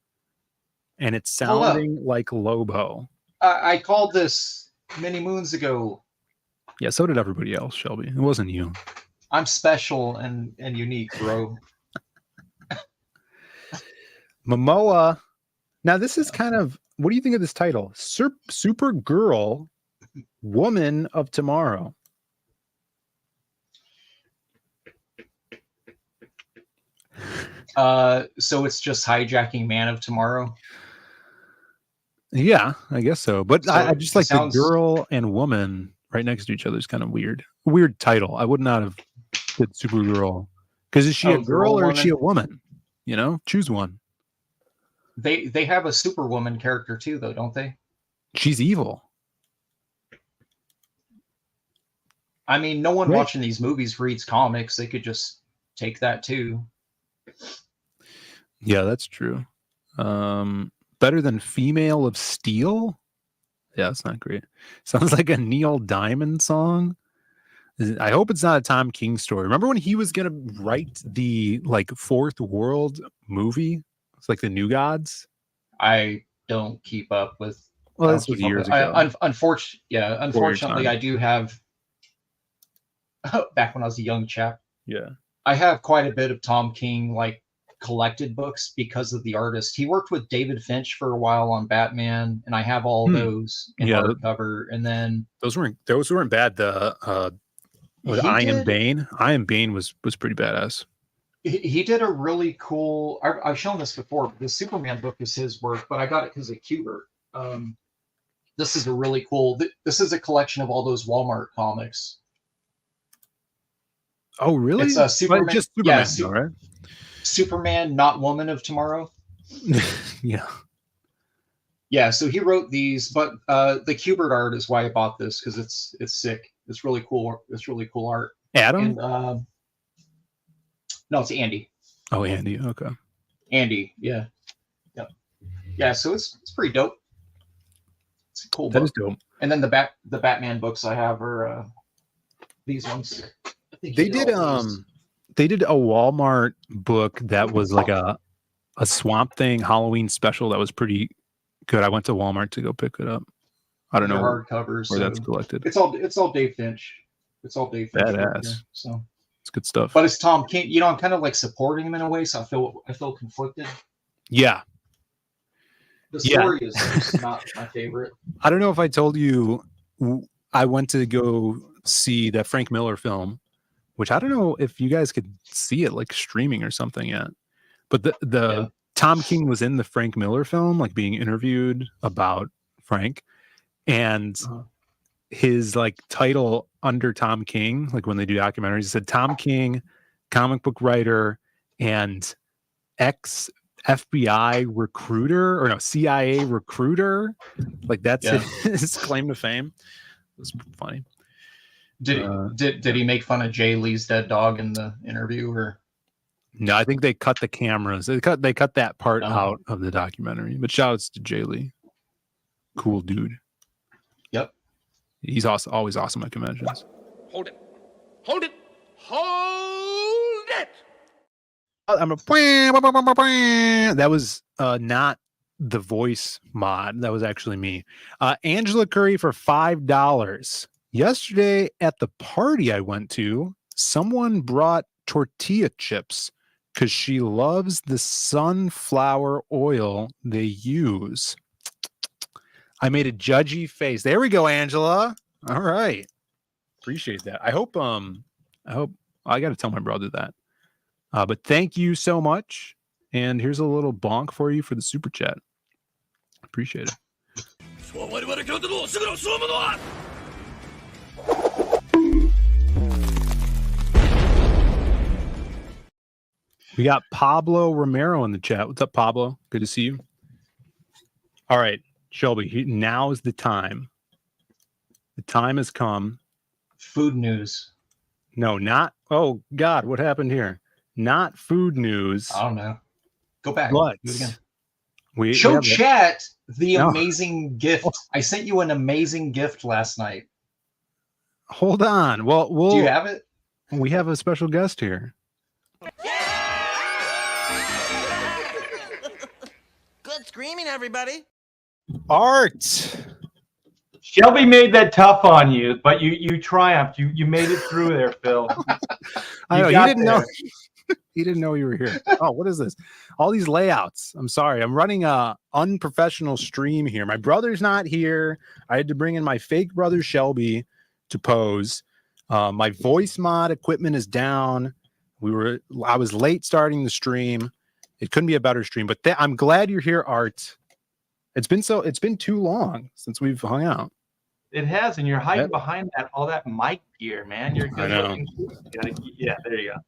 And it's sounding like Lobo. I called this many moons ago. Yeah, so did everybody else, Shelby. It wasn't you. I'm special and unique, bro. Momoa. Now, this is kind of, what do you think of this title? Supergirl Woman of Tomorrow. So it's just hijacking Man of Tomorrow? Yeah, I guess so. But So I just like sounds- the girl and woman right next to each other is kind of weird. Weird title. I would not have did Supergirl. Because is she a girl or is she a woman? You know, choose one. They have a Superwoman character too, though, don't they? She's evil. I mean, no one Right. watching these movies reads comics. They could just take that too. Yeah, that's true. Better than Female of Steel? Yeah, that's not great. Sounds like a Neil Diamond song. I hope it's not a Tom King story. Remember when he was gonna write the like Fourth World movie? It's like the New Gods. I don't keep up with. Well, I that's don't what keep up years with- ago. Unfortunately, time. I do have. Back when I was a young chap, Yeah. I have quite a bit of Tom King like collected books because of the artist. He worked with David Finch for a while on Batman, and I have all those in Yeah, hardcover. And then Those weren't bad. The with He I Am did- Bane. I Am Bane was pretty badass. he did a really cool. I've shown this before. The Superman book is his work, but I got it because of Kubert. This is a really cool. This is a collection of all those Walmart comics. Oh, really? It's a Superman. But just Superman, yeah, though, right? Superman, not Woman of Tomorrow. Yeah. Yeah, so he wrote these, but the Kubert art is why I bought this because it's sick. It's really cool. It's really cool art. Adam? And, no, it's Andy. Oh, Andy. Okay. Andy, yeah, yeah. So it's pretty dope. It's a cool That book. is dope. And then the Batman books I have are these ones. I think They he did all these. they did a Walmart book that was like a Swamp Thing Halloween special that was pretty good. I went to Walmart to go pick it up. I don't They're know hardcovers. where so that's collected. It's all Dave Finch. It's all Dave Finch. work Badass. here, so, It's good stuff. but it's Tom King. You know, I'm kind of like supporting him in a way, so I feel conflicted. Yeah. The Yeah. story is just not my favorite. I don't know if I told you I went to go see that Frank Miller film, which I don't know if you guys could see it like streaming or something yet. But the Tom King was in the Frank Miller film, like being interviewed about Frank, and his like title under Tom King, like when they do documentaries, it said Tom King, comic book writer, and ex FBI recruiter, or no, CIA recruiter. Like that's his claim to fame. It was funny. Did he make fun of Jay Lee's dead dog in the interview, or? No, I think they cut the cameras. They cut that part out of the documentary. But shout outs to Jay Lee. Cool dude. Yep. He's also always awesome at conventions. Hold it. Hold it. Hold it. I'm a that was not the voice mod. That was actually me. Angela Curry for $5. Yesterday at the party I went to, someone brought tortilla chips because she loves the sunflower oil they use. I made a judgy face. There we go, Angela. All right. Appreciate that. I hope I got to tell my brother that. But thank you so much. And here's a little bonk for you for the super chat. Appreciate it. We got Pablo Romero in the chat. What's up, Pablo? Good to see you. All right, Shelby, now is the time. The time has come. Food news. No, not. Oh, God, what happened here? Not food news. I don't know. Go back. But Do it again. we Show have chat the No. amazing gift. I sent you an amazing gift last night. Hold on. Well, Do you have it? We have a special guest here. Good screaming, everybody. Art. Shelby made that tough on you, but you triumphed. You made it through there, Phil. I know he didn't know. He didn't know you were here. Oh, what is this? All these layouts. I'm sorry. I'm running a unprofessional stream here. My brother's not here. I had to bring in my fake brother Shelby to pose. My voice mod equipment is down. I was late starting the stream. It couldn't be a better stream, but I'm glad you're here, Art. It's been too long since we've hung out. It has, and you're hiding behind all that mic gear, man. You're good looking. Yeah, there you go.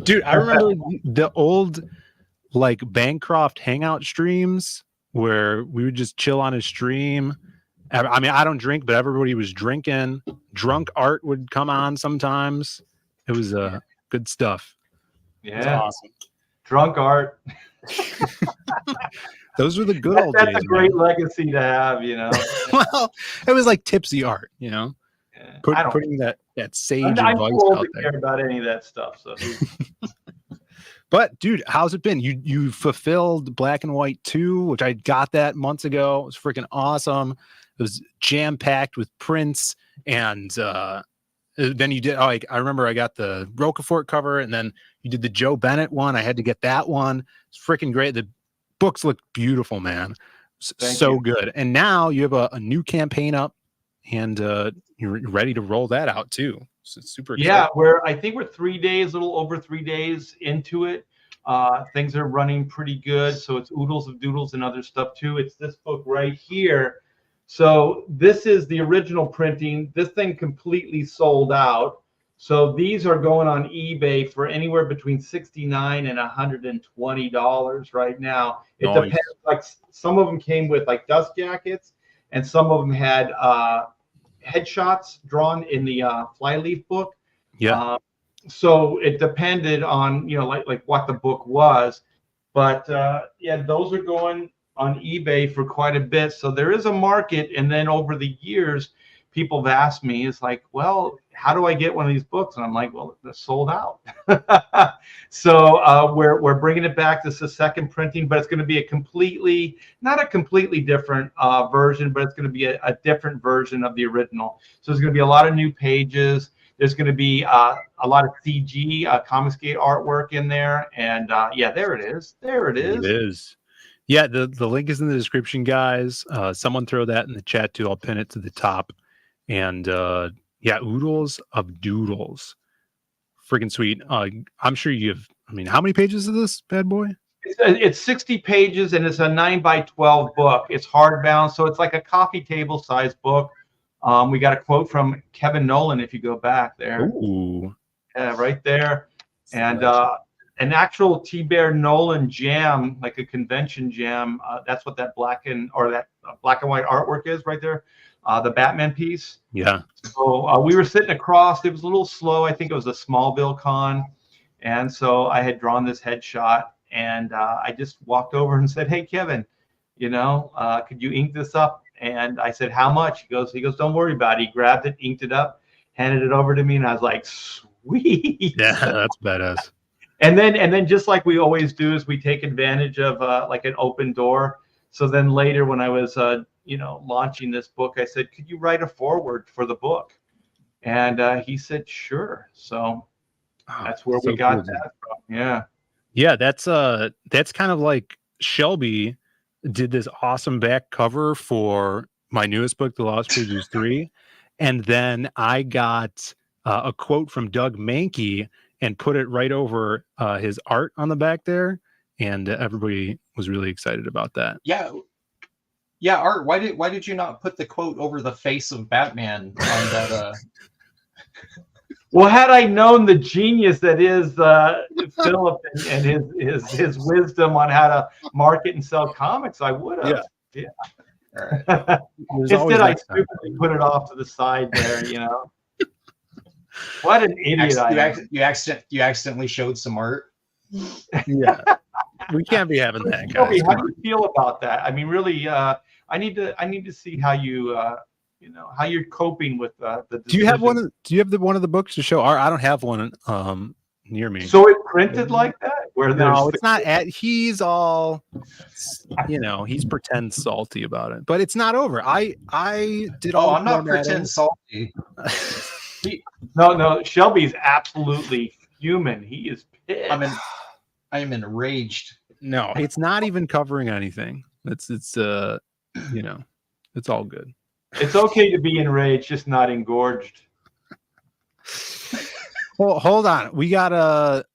Dude, I remember the old like Bancroft hangout streams where we would just chill on his stream. I mean, I don't drink, but everybody was drinking. Drunk Art would come on sometimes. It was good stuff. Yeah, awesome. Drunk Art. Those were the good old days. That's a great legacy to have, you know. Well, it was like tipsy Art, you know. Yeah. Putting that sage advice out there. Care about any of that stuff. So. But dude, how's it been? You fulfilled Black and White 2, which I got that months ago. It was freaking awesome. It was jam packed with prints, and then you did. Oh, I remember I got the Roquefort cover, and then you did the Joe Bennett one. I had to get that one. It's freaking great. The books look beautiful, man. So good. And now you have a new campaign up, and you're ready to roll that out too. So it's super exciting. Yeah, I think we're 3 days, a little over 3 days into it. Things are running pretty good. So it's Oodles of Doodles and other stuff too. It's this book right here. So this is the original printing. This thing completely sold out. So these are going on eBay for anywhere between $69 and $120 right now. It depends. Like some of them came with like dust jackets, and some of them had headshots drawn in the flyleaf book. Yeah. So it depended on like what the book was, but yeah, those are going on eBay for quite a bit. So there is a market. And then over the years, people have asked me, it's like, well, how do I get one of these books? And I'm like, well, they're sold out. So we're bringing it back. This is a second printing, but it's going to be not a completely different version, but it's going to be a different version of the original. So there's going to be a lot of new pages. There's going to be a lot of CG, Comicsgate artwork in there. And yeah, there it is. There it is. It is. Yeah, the link is in the description, guys. Someone throw that in the chat too. I'll pin it to the top. And yeah, Oodles of Doodles. Freaking sweet. I'm sure you have, I mean, how many pages is this bad boy? It's 60 pages, and it's a 9x12 book. It's hardbound, so it's like a coffee table size book. We got a quote from Kevin Nolan, if you go back there. Ooh. Yeah, right there. And an actual THIBERT Nolan jam, like a convention jam. That's what that black and white artwork is right there. The Batman piece. Yeah. So we were sitting across. It was a little slow. I think it was a Smallville con. And so I had drawn this headshot, and I just walked over and said, hey, Kevin, could you ink this up? And I said, how much? He goes, don't worry about it. He grabbed it, inked it up, handed it over to me. And I was like, sweet. Yeah, that's badass. And then just like we always do is we take advantage of like an open door. So then later when I was, launching this book, I said, could you write a foreword for the book? And he said, sure. So that's where we got that from. Yeah. Yeah. That's kind of like Shelby did this awesome back cover for my newest book, The Lost Pages 3. And then I got a quote from Doug Mankey and put it right over his art on the back there. And everybody was really excited about that. Yeah. Yeah, Art, why did you not put the quote over the face of Batman on that? Well, had I known the genius that is Philip and his wisdom on how to market and sell comics, I would have. Yeah. Instead, I stupidly put it off to the side there. What an idiot I am. You accidentally showed some art. Yeah, we can't be having that, guys. How do you feel about that? I mean, really, I need to see how you You know, how you're coping with the Do you have decision. do you have one of the books to show? I don't have one near me. So it printed like that? Where No, there's it's not he's all, you know, he's pretend salty about it, but it's not over. I did all Oh, the I'm not formatting. pretend salty. No, Shelby's absolutely human. He is pissed. I am enraged. No, it's not even covering anything. It's you know, it's all good. It's okay to be enraged, just not engorged. Well, hold on. We got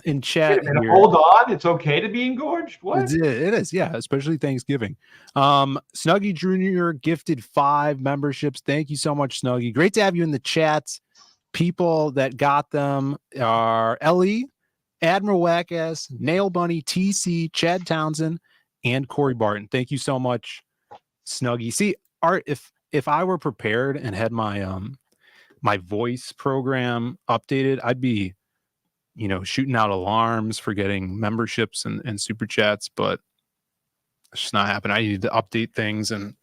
in chat here. Hold on, it's okay to be engorged. What? It is, yeah, especially Thanksgiving. Snuggie Jr. gifted 5 memberships. Thank you so much, Snuggie. Great to have you in the chats. People that got them are Ellie, Admiral Wackass, Nail Bunny, TC, Chad Townsend, and Corey Barton. Thank you so much, Snuggie. See, Art, if I were prepared and had my my voice program updated, I'd be, you know, shooting out alarms for getting memberships and super chats, but it's just not happening. I needed to update things and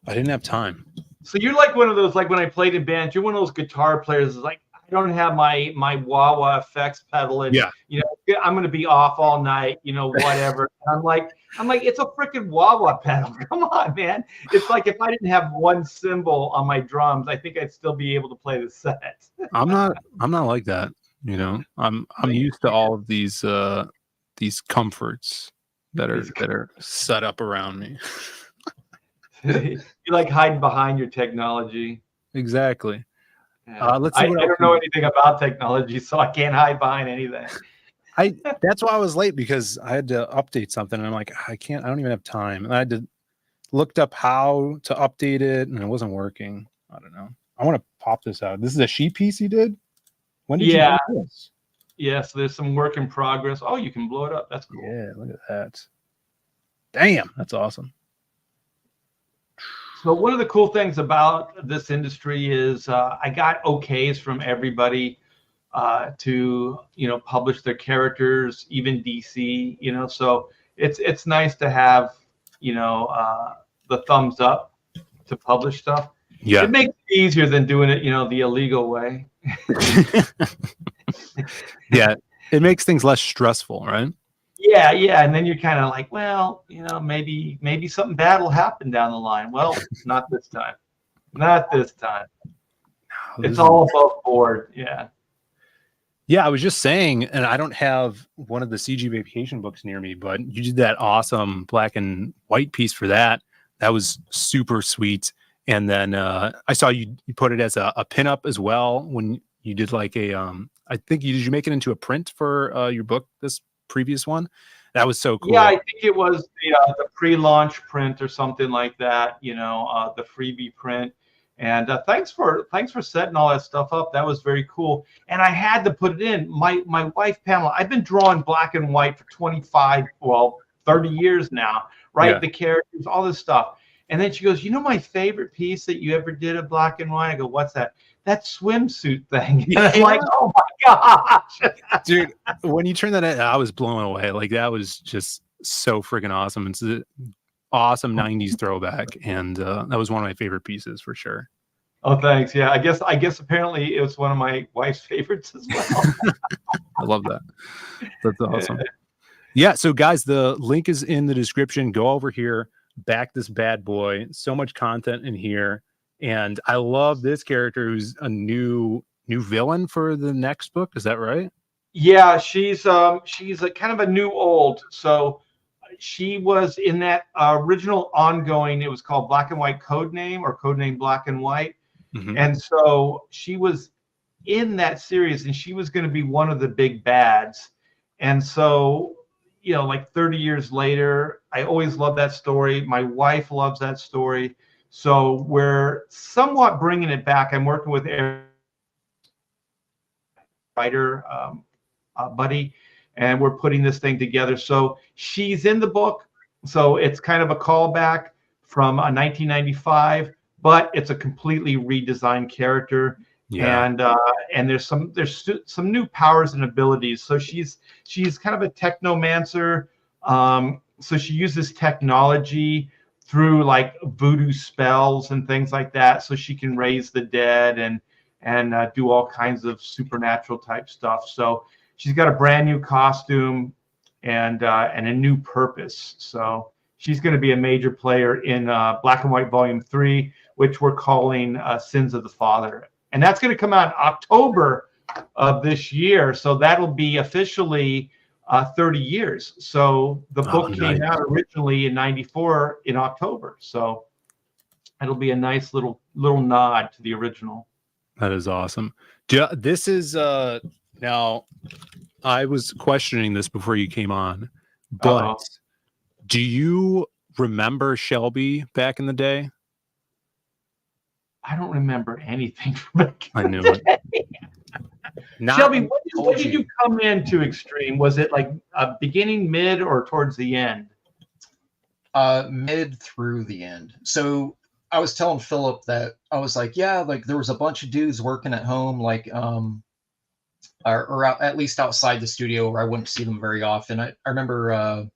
I didn't have time. So you're like one of those, like when I played in bands, you're one of those guitar players that's like, I don't have my wah-wah effects pedal, and yeah, you know, I'm gonna be off all night, you know, whatever. And I'm like, it's a freaking wah-wah pedal. Come on, man. It's like if I didn't have one cymbal on my drums, I think I'd still be able to play the set. I'm not like that. You know, I'm used to all of these comforts that are set up around me. You like hiding behind your technology. Exactly. Yeah. Let's see I don't know anything about technology, so I can't hide behind anything. That's why I was late, because I had to update something and I'm like, I don't even have time. And I had to looked up how to update it and it wasn't working. I don't know. I want to pop this out. This is a sheet piece you did? When did you do this? Yeah, so there's some work in progress. Oh, you can blow it up. That's cool. Yeah, look at that. Damn, that's awesome. So one of the cool things about this industry is I got okays from everybody to, you know, publish their characters, even DC, you know, so it's nice to have, you know, the thumbs up to publish stuff. Yeah. It makes it easier than doing it, you know, the illegal way. Yeah, it makes things less stressful, right? Yeah, and then you're kind of like, well, you know, maybe something bad will happen down the line. Well, not this time. Not this time. It's all above board. Yeah. Yeah, I was just saying, and I don't have one of the CG Vacation books near me, but you did that awesome black and white piece for that. That was super sweet. And then I saw you put it as a pinup as well when you did like a I think did you make it into a print for your book, this previous one? That was so cool. Yeah, I think it was the pre-launch print or something like that, you know, the freebie print. And thanks for setting all that stuff up. That was very cool. And I had to put it in. My wife Pamela, I've been drawing black and white for 30 years now, right? Yeah. The characters, all this stuff. And then she goes, you know, my favorite piece that you ever did of black and white? I go, what's that? That swimsuit thing. And I'm like, oh my gosh. Dude, when you turned that in, I was blown away. Like, that was just so freaking awesome. It's an awesome 90s throwback. And that was one of my favorite pieces for sure. Oh, thanks. Yeah, I guess apparently it was one of my wife's favorites as well. I love that. That's awesome. Yeah, so guys, the link is in the description. Go over here, back this bad boy. So much content in here. And I love this character who's a new villain for the next book. Is that right? Yeah, she's a kind of a new old. So she was in that original ongoing. It was called Black and White Codename, or Codename Black and White. Mm-hmm. And so she was in that series, and she was going to be one of the big bads. And so, you know, like 30 years later, I always love that story. My wife loves that story. So we're somewhat bringing it back. I'm working with a writer buddy, and we're putting this thing together. So she's in the book. So it's kind of a callback from 1995, but it's a completely redesigned character. Yeah. And there's some new powers and abilities. So she's kind of a technomancer. So she uses technology through like voodoo spells and things like that, so she can raise the dead and do all kinds of supernatural type stuff. So she's got a brand new costume and a new purpose. So she's going to be a major player in Black and White Volume 3, which we're calling Sins of the Father. And that's going to come out in October of this year. So that'll be officially 30 years. So the book came out originally in '94 in October. So it'll be a nice little nod to the original. That is awesome. This is now I was questioning this before you came on, but do you remember Shelby back in the day? I don't remember anything from back I knew it. Shelby, when did you come into Extreme? Was it like beginning, mid, or towards the end? Mid through the end. So I was telling Philip that I was like, yeah, like there was a bunch of dudes working at home, like or out, at least outside the studio where I wouldn't see them very often. I remember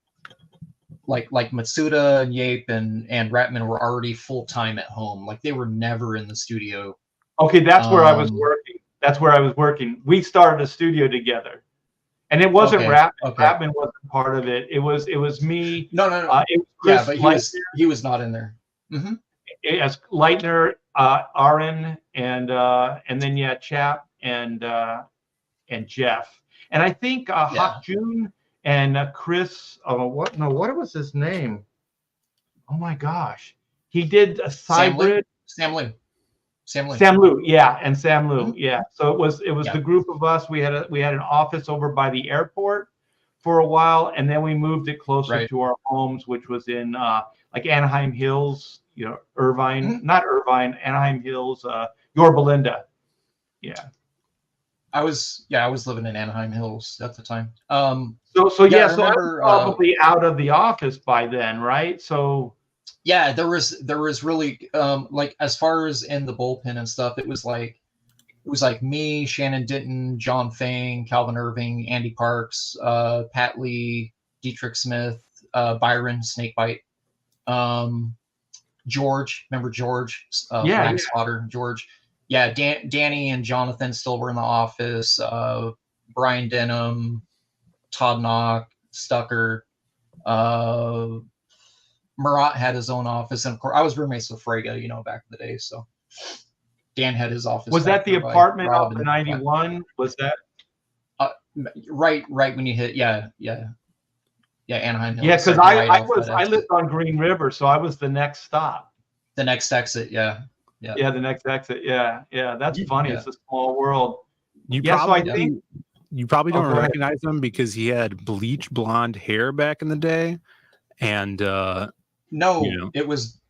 like Matsuda and Yape and Ratman were already full time at home. Like they were never in the studio. Okay, that's where I was working. That's where I was working. We started a studio together, and it wasn't Ratman. Ratman wasn't part of it. It was me. No. It was Chris yeah, but he was not in there. Mm-hmm. As Leitner, Aaron, and then Chap and Jeff, and I think Hawk June and Chris. What was his name? Oh my gosh, he did a Cybrid. Sam Liu, yeah, and Sam Liu, yeah. So it was the group of us. We had an office over by the airport for a while, and then we moved it closer to our homes, which was in like Anaheim Hills, Irvine, not Irvine, Anaheim Hills, Yorba Linda. Yeah. I was living in Anaheim Hills at the time. So I was probably out of the office by then, right? So yeah, there was really like as far as in the bullpen and stuff, it was like me, Shannon Denton, John Fang, Calvin Irving, Andy Parks, Pat Lee, Dietrich Smith, Byron Snakebite, George. Remember George? Max Potter, George. Yeah, Danny and Jonathan still were in the office. Brian Denham, Todd Knock, Stucker. Murat had his own office, and of course, I was roommates with Frega, back in the day. So Dan had his office. Was that the apartment off the 91? Was that right when you hit? Yeah, Anaheim Hills. Yeah, because I lived on Green River, so I was the next stop. The next exit, yeah. Yeah, the next exit. Yeah. That's funny. Yeah. It's a small world. You probably don't recognize him because he had bleach blonde hair back in the day, and it was.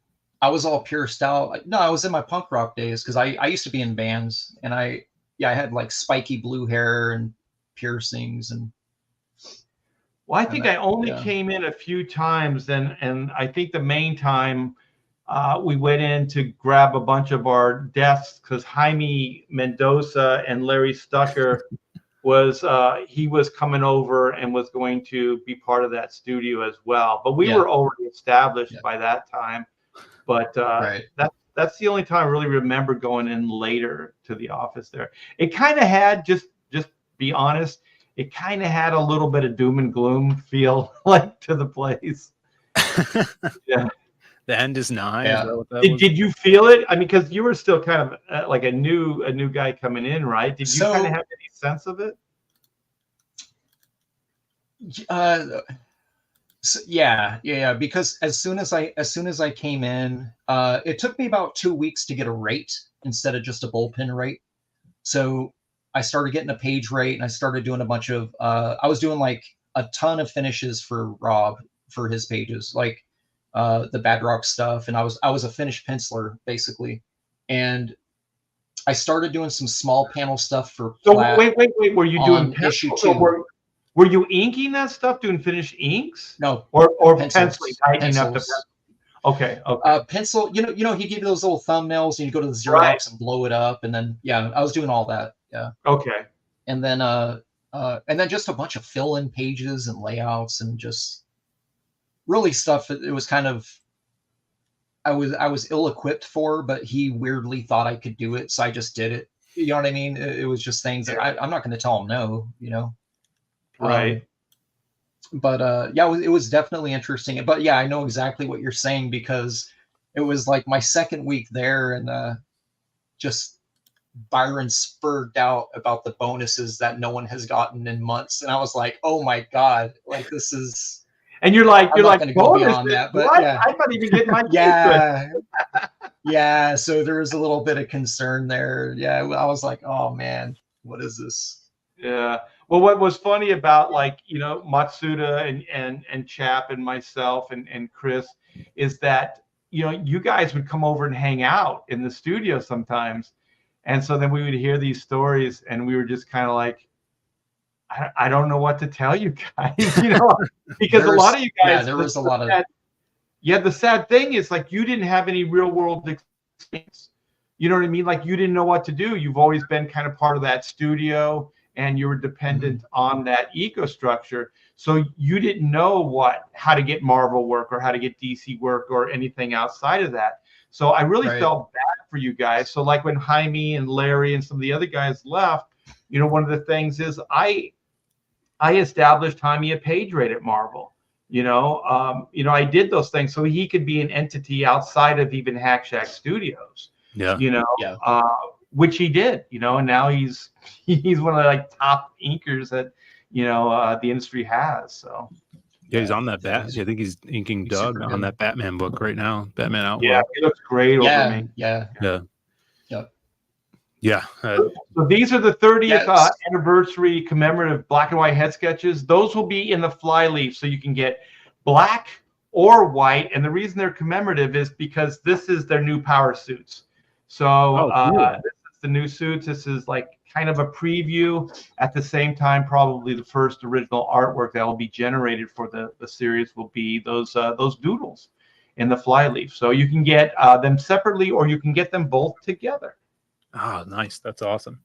I was all pierced out. No, I was in my punk rock days because I used to be in bands, and I had like spiky blue hair and piercings and. Well, I think I only came in a few times, and I think the main time. We went in to grab a bunch of our desks because Jaime Mendoza and Larry Stucker he was coming over and was going to be part of that studio as well. But we were already established by that time. But that's the only time I really remember going in later to the office there. It kind of had, just be honest, it kind of had a little bit of doom and gloom feel like to the place. Yeah. The end is nigh. Yeah. Did you feel it? I mean, because you were still kind of like a new guy coming in, right? Did you kind of have any sense of it? Yeah. Because as soon as I came in, it took me about 2 weeks to get a rate instead of just a bullpen rate. So I started getting a page rate, and I started doing a bunch of. I was doing like a ton of finishes for Rob for his pages, like. The Bad Rock stuff, and I was a finished penciler basically, and I started doing some small panel stuff for. So wait, were you doing issue 2? Were you inking that stuff, doing finished inks? No, or penciling, tightening up the pencil. Okay. Pencil. He gave you those little thumbnails, and you go to the Xerox and blow it up, and then I was doing all that. Yeah. Okay. And then just a bunch of fill-in pages and layouts and just. Really stuff. It was kind of I was ill-equipped for, but he weirdly thought I could do it, so I just did it. You know what I mean? It was just things that I'm not going to tell him no, you know? Right. But yeah, it was definitely interesting. But yeah, I know exactly what you're saying, because it was like my second week there, and just Byron spurred out about the bonuses that no one has gotten in months, and I was like, oh my god, like this is. And you're like, I'm not going to go beyond that, but what? yeah, I'm not even getting my yeah, yeah. So there was a little bit of concern there. Yeah, I was like, oh man, what is this? Yeah. Well, what was funny about, like, you know, Matsuda and Chap and myself and Chris is that, you know, you guys would come over and hang out in the studio sometimes, and so then we would hear these stories, and we were just kind of like, I don't know what to tell you guys, you know, because a lot of you guys, yeah, there was a lot of. Yeah, the sad thing is, like, you didn't have any real world experience. You know what I mean? Like, you didn't know what to do. You've always been kind of part of that studio, and you were dependent on that eco structure. So you didn't know how to get Marvel work or how to get DC work or anything outside of that. So I really felt bad for you guys. So like when Jaime and Larry and some of the other guys left, you know, one of the things is I established Jaime a page rate at Marvel. You know, I did those things so he could be an entity outside of even Hack Shack Studios. Yeah. You know, which he did. You know, and now he's one of the like top inkers that, you know, the industry has. So yeah, he's on that bat. I think he's inking Doug on that Batman book right now. Batman Outlaw. Yeah, he looks great over me. Yeah. So these are the 30th anniversary commemorative black and white head sketches. Those will be in the flyleaf, so you can get black or white. And the reason they're commemorative is because this is their new power suits. So this is the new suits. This is like kind of a preview. At the same time, probably the first original artwork that will be generated for the series will be those doodles in the flyleaf. So you can get them separately, or you can get them both together. Oh, nice. That's awesome.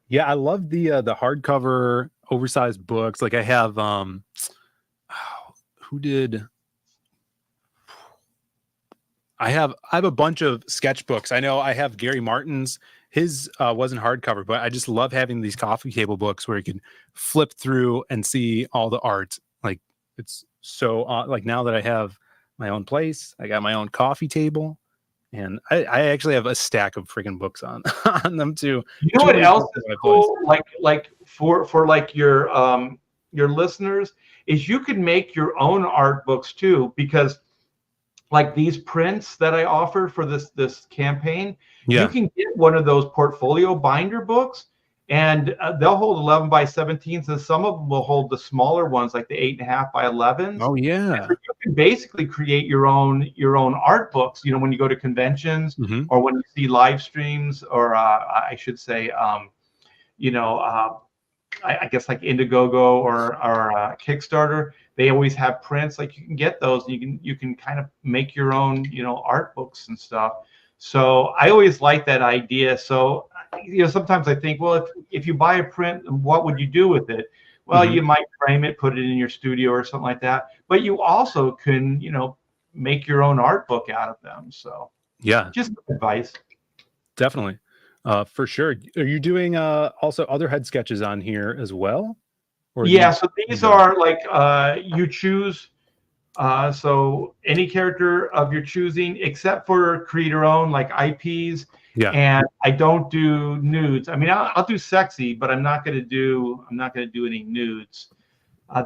Yeah, I love the hardcover oversized books. Like I have I have a bunch of sketchbooks. I know I have Gary Martin's. His wasn't hardcover, but I just love having these coffee table books where you can flip through and see all the art. Like it's so like now that I have my own place, I got my own coffee table. And I actually have a stack of freaking books on them too. You know what else is cool? Like for like your listeners is you can make your own art books too, because like these prints that I offer for this campaign, you can get one of those portfolio binder books, and they'll hold 11 by 17s, and some of them will hold the smaller ones, like the 8.5 by 11s. Oh yeah. So you can basically create your own art books. You know, when you go to conventions or when you see live streams, or I should say, you know, I guess like Indiegogo or Kickstarter, they always have prints. Like you can get those, and you can kind of make your own, you know, art books and stuff. So I always like that idea. So, you know, sometimes I think, well, if you buy a print, what would you do with it? Well, you might frame it, put it in your studio or something like that. But you also can, you know, make your own art book out of them. So yeah, just advice. Definitely. For sure. Are you doing also other head sketches on here as well? Or yeah, so these are like you choose. So any character of your choosing, except for creator own, like IPs. Yeah. And I don't do nudes. I mean, I'll do sexy, but I'm not gonna do any nudes.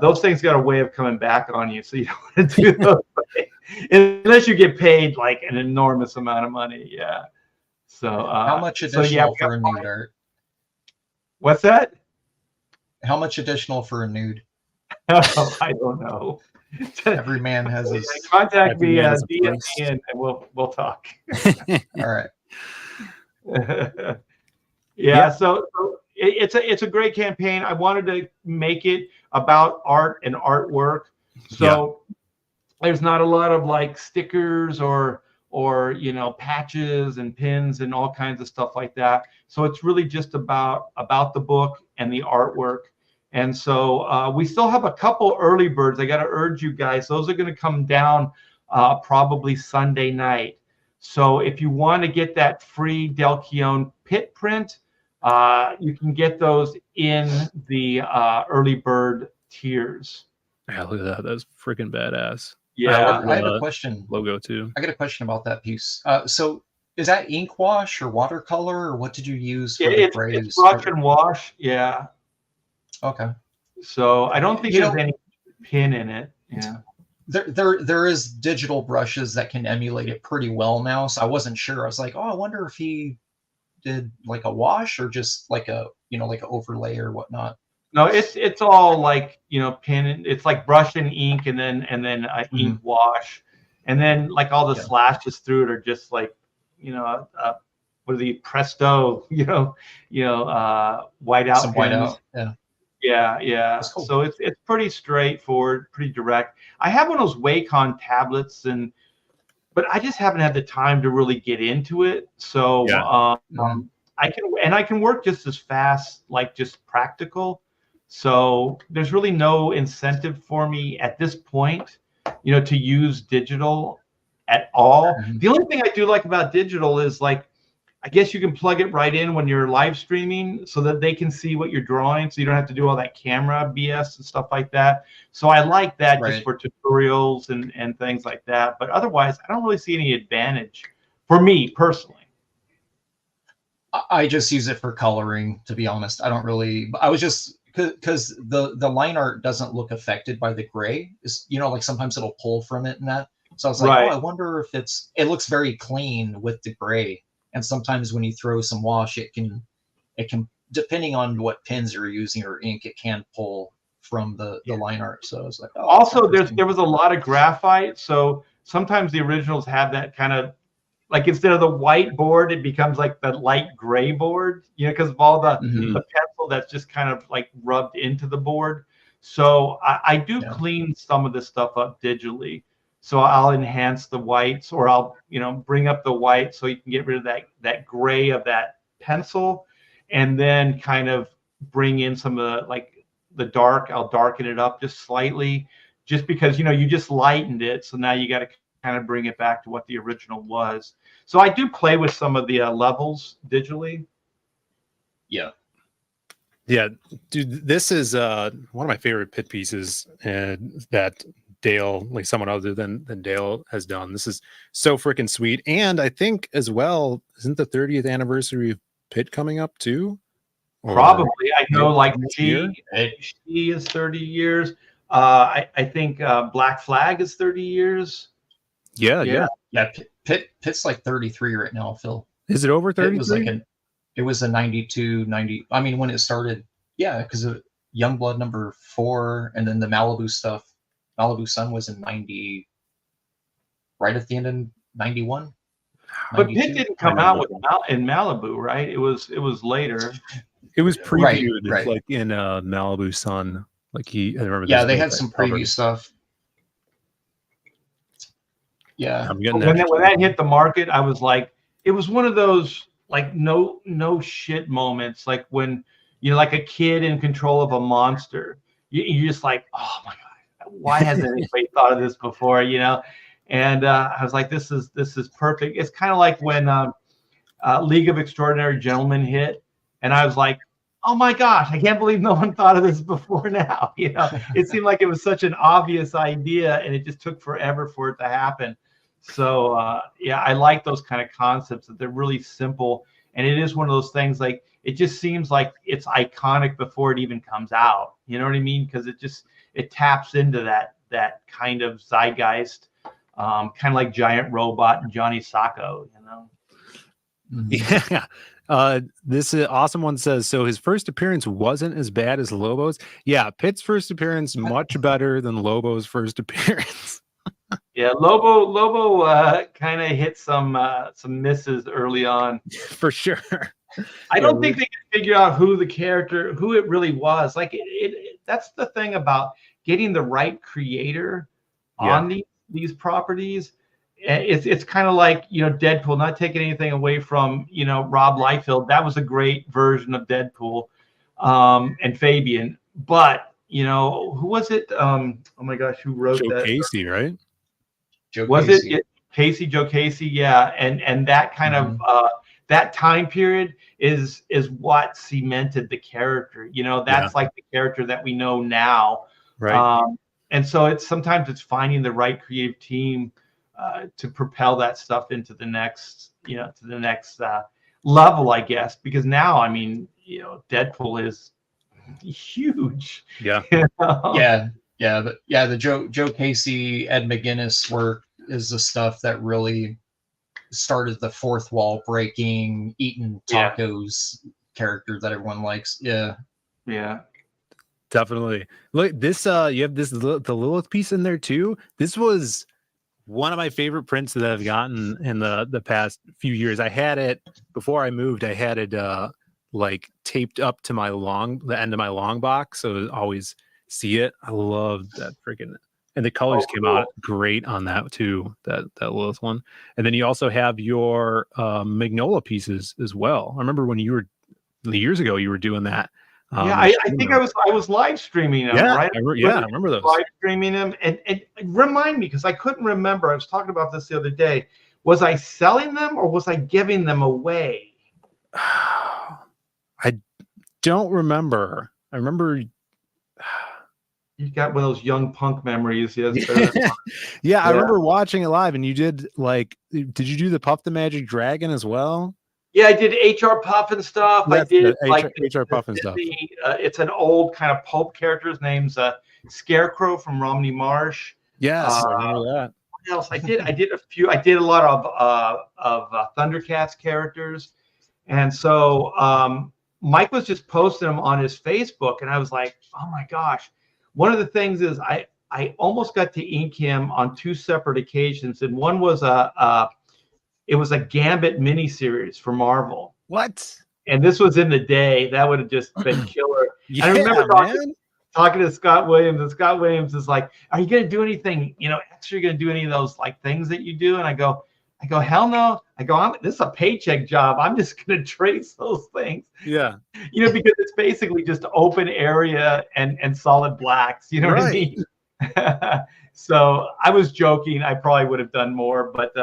Those things got a way of coming back on you, so you don't want to do those unless you get paid like an enormous amount of money. Yeah. So how much additional for a nude art? What's that? How much additional for a nude? I don't know. Every man has his. Contact me at DM and we'll talk. All right. Yeah. So it's a great campaign. I wanted to make it about art and artwork. So there's not a lot of like stickers or you know, patches and pins and all kinds of stuff like that. So it's really just about the book and the artwork. And so we still have a couple early birds. I got to urge you guys; those are going to come down probably Sunday night. So if you want to get that free Del Keown pit print, you can get those in the early bird tiers. Yeah, look at that. That's freaking badass. Yeah. I have a question. Logo too. I got a question about that piece. So is that ink wash or watercolor, or what did you use for Yeah, the grays? it's brush and wash. Yeah. Okay. So I don't think there's any pin in it. Yeah. There is digital brushes that can emulate it pretty well now. So I wasn't sure. I was like, oh, I wonder if he did like a wash or just like a, like an overlay or whatnot. No, it's all like, pin. It's like brush and ink, and then ink wash, and then like all the slashes through it are just like, what are the Presto, whiteout Some pins. whiteout. Yeah. Yeah. Cool. So it's pretty straightforward, pretty direct. I have one of those Wacom tablets, but I just haven't had the time to really get into it. So I can work just as fast, like just practical. So there's really no incentive for me at this point, to use digital at all. The only thing I do like about digital is like, I guess you can plug it right in when you're live streaming so that they can see what you're drawing. So you don't have to do all that camera BS and stuff like that. So I like that just for tutorials and things like that. But otherwise, I don't really see any advantage for me personally. I just use it for coloring, to be honest. I don't really, I was just, because the line art doesn't look affected by the gray. It's, like sometimes it'll pull from it and that. So I was like, oh, I wonder if it looks very clean with the gray. And sometimes when you throw some wash, it can, depending on what pens you're using or ink, it can pull from the line art. So I was like, oh. Also, there was a lot of graphite. So sometimes the originals have that kind of, like instead of the white board, it becomes like the light gray board, because of all the pencil that's just kind of like rubbed into the board. So I do clean some of this stuff up digitally. So I'll enhance the whites, or I'll, bring up the white so you can get rid of that gray of that pencil, and then kind of bring in some of the dark. I'll darken it up just slightly, just because, you just lightened it. So now you got to kind of bring it back to what the original was. So I do play with some of the levels digitally. Yeah. Yeah, dude, this is one of my favorite pit pieces that Dale, like someone other than Dale, has done. This is so freaking sweet. And I think as well, isn't the 30th anniversary of Pit coming up too? Probably. I know like she is 30 years. I think Black Flag is 30 years. Yeah. Pitt's like 33 right now, Phil. Is it over 33? It was a 92, 90. I mean, when it started, because of Youngblood number 4, and then the Malibu stuff. Malibu Sun was in 90, right at the end of 91. But Pitt didn't come out in Malibu, right? It was later. It was previewed like in Malibu Sun. Like I remember. Yeah, they had some preview stuff. Yeah. When that hit the market, I was like, it was one of those like no shit moments, like when like a kid in control of a monster. You're just like, oh my god. Why hasn't anybody thought of this before? And I was like, this is perfect. It's kind of like when League of Extraordinary Gentlemen hit, and I was like, oh my gosh, I can't believe no one thought of this before now. It seemed like it was such an obvious idea, and it just took forever for it to happen. So I like those kind of concepts, that they're really simple, and it is one of those things like it just seems like it's iconic before it even comes out. You know what I mean? Because it taps into that kind of zeitgeist, kind of like Giant Robot and Johnny Sacco, Yeah. This awesome one says, so his first appearance wasn't as bad as Lobo's. Yeah, Pitt's first appearance much better than Lobo's first appearance. Yeah, Lobo kind of hit some misses early on. For sure. I don't think they could figure out who it really was. Like that's the thing about getting the right creator on these properties. It's kind of like, Deadpool, not taking anything away from, Rob Liefeld. That was a great version of Deadpool, and Fabian. But, who was it? Oh my gosh, who wrote Joe that? Casey, right? Joe Was Casey. Joe Casey? Yeah, and that kind of that time period is what cemented the character. You know, that's like the character that we know now. Right. And so sometimes it's finding the right creative team to propel that stuff into the next, level, I guess. Because now, I mean, Deadpool is huge. Yeah. The Joe Casey, Ed McGuinness work is the stuff that really started the fourth wall breaking, eating tacos character that everyone likes. Yeah. Definitely. Look, this you have the Lilith piece in there too. This was one of my favorite prints that I've gotten in the past few years. I had it before I moved. I had it like taped up to the end of my long box, so I always see it. I love that freaking, and the colors came out great on that too. That Lilith one, and then you also have your Magnolia pieces as well. I remember when you were years ago, you were doing that. I think I was live streaming them, right? I remember those. Live streaming them, and remind me, because I couldn't remember. I was talking about this the other day. Was I selling them or was I giving them away? I don't remember. I remember. You got one of those young punk memories. Yes. I remember watching it live, and you did did you do the Puff the Magic Dragon as well? Yeah, I did HR Puff and stuff. That's I did HR Puff and stuff. It's an old kind of pulp character. His name's Scarecrow from Romney Marsh. Yes, I remember that. What else? I did a few. I did a lot of Thundercats characters, and so Mike was just posting them on his Facebook, and I was like, oh my gosh. One of the things is I almost got to ink him on two separate occasions, and one was it was a Gambit miniseries for Marvel. What? And this was in the day. That would have just been killer. I remember talking to Scott Williams, and Scott Williams is like, "Are you going to do anything, extra? Are you going to do any of those things that you do?" And I go, hell no. I go, this is a paycheck job. I'm just going to trace those things. Yeah. Because it's basically just open area and solid blacks. You know what I mean? So I was joking. I probably would have done more, but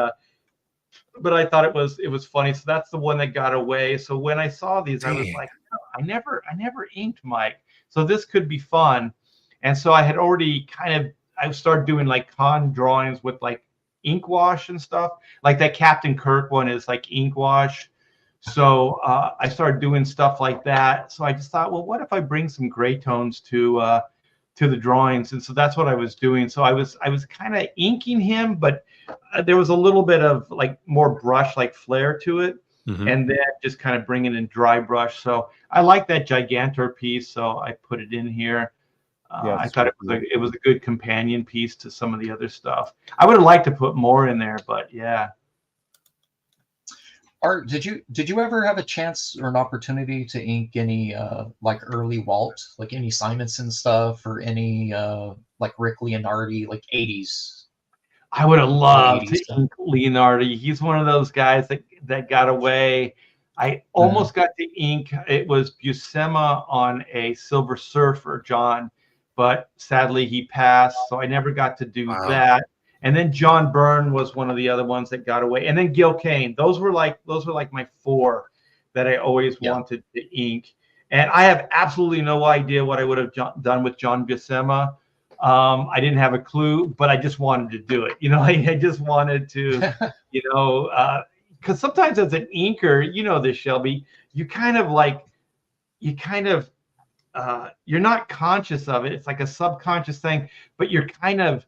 I thought it was funny. So that's the one that got away. So when I saw these, I was like, no, I never inked Mike. So this could be fun. And so I had already I started doing con drawings with ink wash and stuff. Like that Captain Kirk one is ink wash. So I started doing stuff like that. So I just thought, well, what if I bring some gray tones to the drawings? And so that's what I was doing. So I was kind of inking him, but there was a little bit of more brush flair to it. Mm-hmm. And then just kind of bringing in dry brush. So I like that Gigantor piece, so I put it in here. I thought it was a good companion piece to some of the other stuff. I would have liked to put more in there, but yeah. Art, did you ever have a chance or an opportunity to ink any early Walt, any Simonson stuff, or any Rick Leonardi, 80s? I would have loved to ink Leonardi. He's one of those guys that got away. I almost got to ink. It was Buscema on a Silver Surfer, John, but sadly he passed, so I never got to do that. And then John Byrne was one of the other ones that got away. And then Gil Kane. Those were my four that I always wanted to ink. And I have absolutely no idea what I would have done with John Buscema. I didn't have a clue, but I just wanted to do it. I just wanted to, because sometimes as an inker, this, Shelby, you're not conscious of it. It's like a subconscious thing, but you're kind of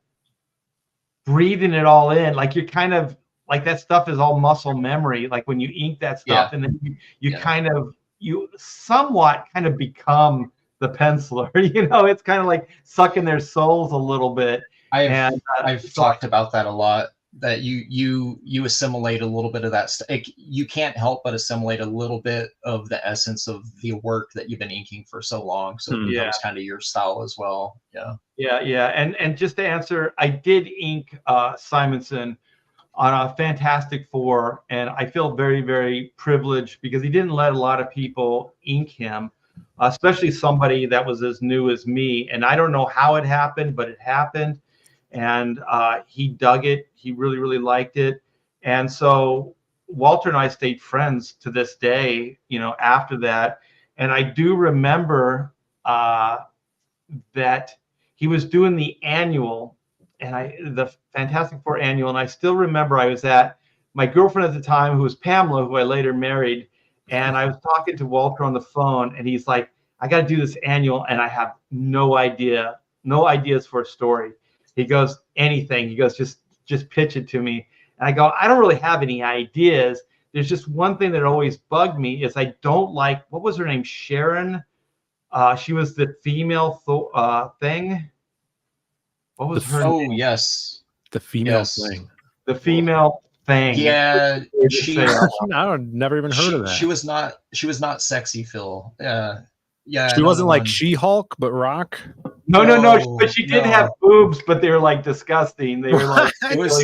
breathing it all in. You're kind of that stuff is all muscle memory. When you ink that stuff, and then you somewhat kind of become the penciler. It's kind of like sucking their souls a little bit. I've talked about that a lot. That you assimilate a little bit of that stuff. You can't help but assimilate a little bit of the essence of the work that you've been inking for so long. So it becomes kind of your style as well. Yeah. And just to answer, I did ink Simonson on a Fantastic Four, and I feel very, very privileged because he didn't let a lot of people ink him, especially somebody that was as new as me. And I don't know how it happened, but it happened. and he dug it. He really, really liked it. And so Walter and I stayed friends to this day, you know, after that. And I do remember that he was doing the annual, and the Fantastic Four annual. And I still remember I was at my girlfriend at the time, who was Pamela, who I later married. And I was talking to Walter on the phone, and he's like, I got to do this annual, and I have no ideas for a story. He goes, anything. He goes, just pitch it to me. And I go, I don't really have any ideas. There's just one thing that always bugged me is I don't like, what was her name? Sharon. She was the female thing. What was her name? Oh, yes. The female thing. The female thing. Yeah, I've never even heard of that. She was not sexy, Phil. Yeah, she wasn't like She-Hulk, but Rock. No, but she did have boobs, but they were like disgusting. They were like it was.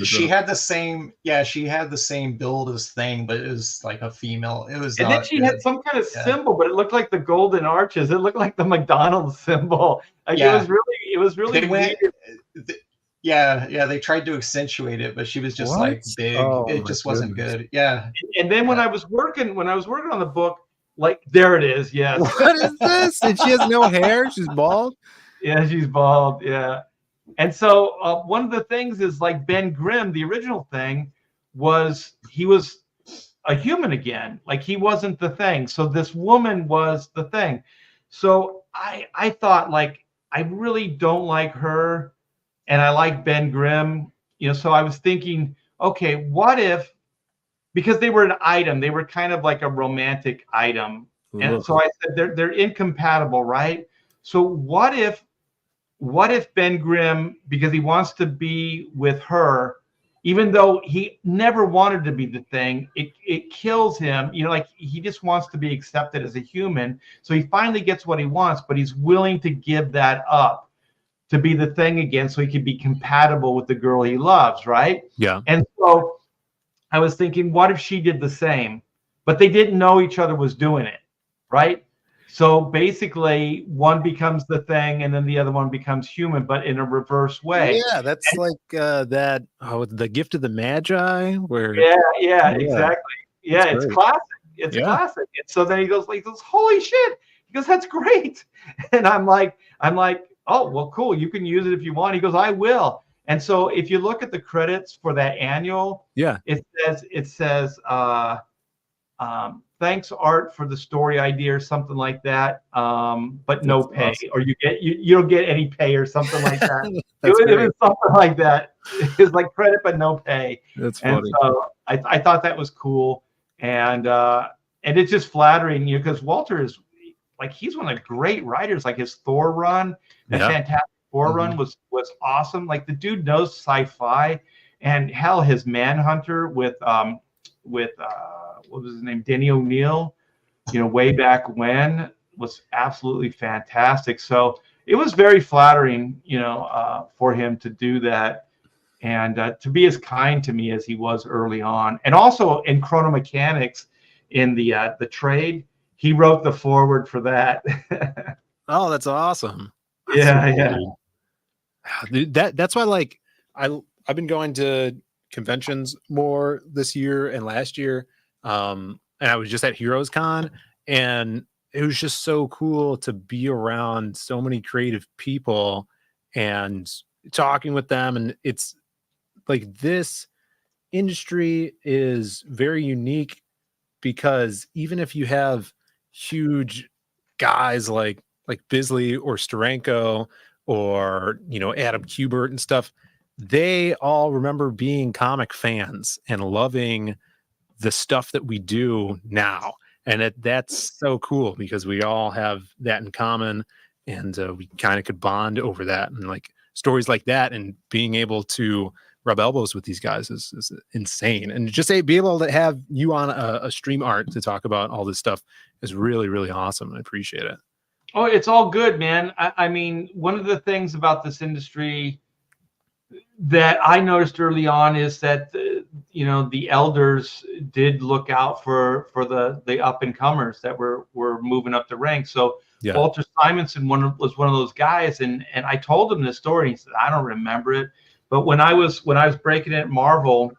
She had the same. Yeah, she had the same build as Thing, but it was like a female. It was. And then she had some kind of symbol, but it looked like the golden arches. It looked like the McDonald's symbol. Like it was really weird. Yeah, they tried to accentuate it, but she was just like big. It just wasn't good. Yeah. And then when I was working on the book, like there it is. Yes. What is this? And she has no hair. She's bald. Yeah, she's bald. Yeah. And so one of the things is like Ben Grimm, the original Thing, he was a human again. Like he wasn't the Thing. So this woman was the Thing. So I thought, like, I really don't like her, and I like Ben Grimm. You know, so I was thinking, okay, what if, because they were an item, they were kind of like a romantic item. And so I said, they're incompatible, right? So what if Ben Grimm, because he wants to be with her, even though he never wanted to be the Thing, it kills him. You know, like he just wants to be accepted as a human. So he finally gets what he wants, but he's willing to give that up to be the Thing again, so he can be compatible with the girl he loves, right? Yeah. And so I was thinking, what if she did the same? But they didn't know each other was doing it, right? So basically, one becomes the Thing, and then the other one becomes human, but in a reverse way. Yeah, that's like the Gift of the Magi, where yeah, exactly. Yeah, it's classic. It's classic. And so then he goes, holy shit. He goes, that's great. And I'm like, oh, well, cool. You can use it if you want. He goes, I will. And so if you look at the credits for that annual, it says thanks Art for the story idea or something like that, but no pay, awesome. Or you don't get any pay or something like that. it was something like that. It was like credit but no pay. That's funny. And so I thought that was cool, and it's just flattering, you know, because Walter is like, he's one of the great writers. Like his Thor run, the Fantastic Four run was awesome. Like the dude knows sci-fi, and hell, his Manhunter with what was his name, Denny O'Neil, you know, way back when, was absolutely fantastic. So it was very flattering, you know, for him to do that, and to be as kind to me as he was early on. And also in Chrono Mechanics, in the trade, he wrote the foreword for that. Oh, that's awesome. Yeah. Dude, that's why, like, I've been going to conventions more this year and last year. And I was just at Heroes Con, and it was just so cool to be around so many creative people and talking with them. And it's like, this industry is very unique, because even if you have huge guys like Bisley or Steranko or, you know, Adam Kubert and stuff, they all remember being comic fans and loving the stuff that we do now. And that's so cool, because we all have that in common, and we kind of could bond over that. And like stories like that, and being able to rub elbows with these guys is insane. And just be able to have you on a stream art to talk about all this stuff is really, really awesome. I appreciate it. Oh, it's all good, man. I mean, one of the things about this industry that I noticed early on is that the elders did look out for the up and comers that were moving up the ranks. So Yeah. Walter Simonson was one of those guys, and I told him this story. And he said, I don't remember it, but when I was breaking it at Marvel,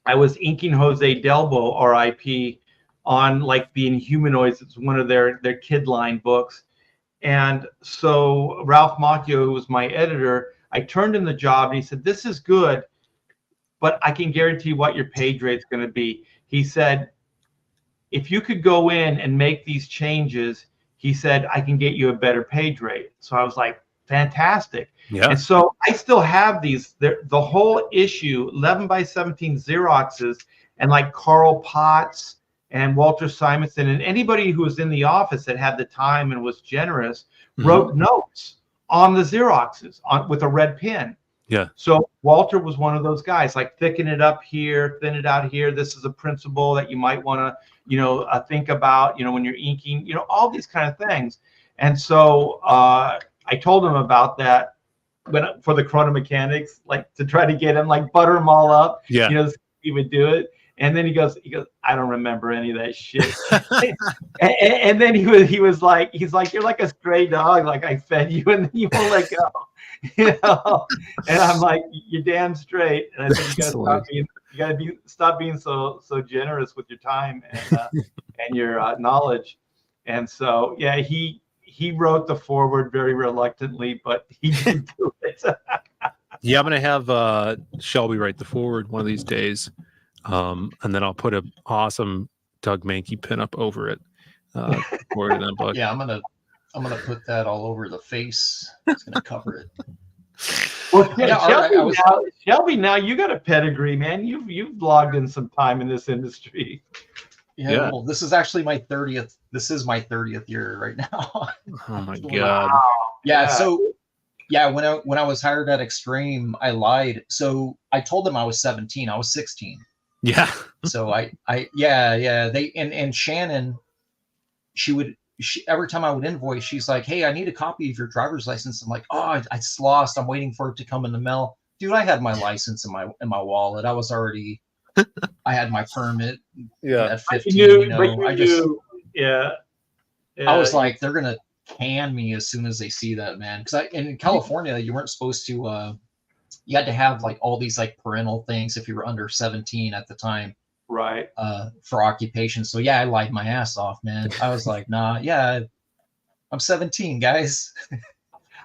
I was inking Jose Delbo, R.I.P., on like the Inhumanoids. It's one of their kid line books. And so Ralph Macchio, who was my editor, I turned in the job and he said, this is good, but I can guarantee what your page rate's going to be. He said, if you could go in and make these changes, he said, I can get you a better page rate. So I was like, fantastic. Yeah. And so I still have these, the whole issue, 11 by 17 Xeroxes, and like Carl Potts and Walter Simonson and anybody who was in the office that had the time and was generous wrote notes on the Xeroxes with a red pen. Yeah. So Walter was one of those guys, like thicken it up here, thin it out here. This is a principle that you might want to, think about, when you're inking, all these kind of things. And so I told him about that for the Chrono Mechanics, like to try to get him, like butter them all up. Yeah. He would do it. And then he goes, I don't remember any of that shit. and then he was like, you're like a stray dog. Like I fed you and then you won't let go. And I'm like, you're damn straight. And I said, you gotta stop being so generous with your time and your knowledge. And so, yeah, he wrote the foreword very reluctantly, but he did do it. Yeah, I'm gonna have Shelby write the foreword one of these days. And then I'll put an awesome Doug Mankey pinup over it. For that book. Yeah, I'm gonna put that all over the face. It's gonna cover it. Well, yeah, Shelby, now you got a pedigree, man. You've logged in some time in this industry. Yeah. Well, this is actually my 30th. This is my 30th year right now. Oh my god. Wow. Yeah. So, yeah, when I was hired at Extreme, I lied. So I told them I was 17. I was 16. Yeah. So they and Shannon, every time I would invoice, she's like, hey, I need a copy of your driver's license. I'm like, oh, it's lost. I'm waiting for it to come in the mail. Dude, I had my license in my wallet. I was already, I had my permit at 15. I was like, they're going to can me as soon as they see that, man. Because in California, you weren't supposed to, you had to have like all these like parental things if you were under 17 at the time. Right. For occupation. So yeah, I lied my ass off, man. I was like, nah, yeah, I'm 17, guys.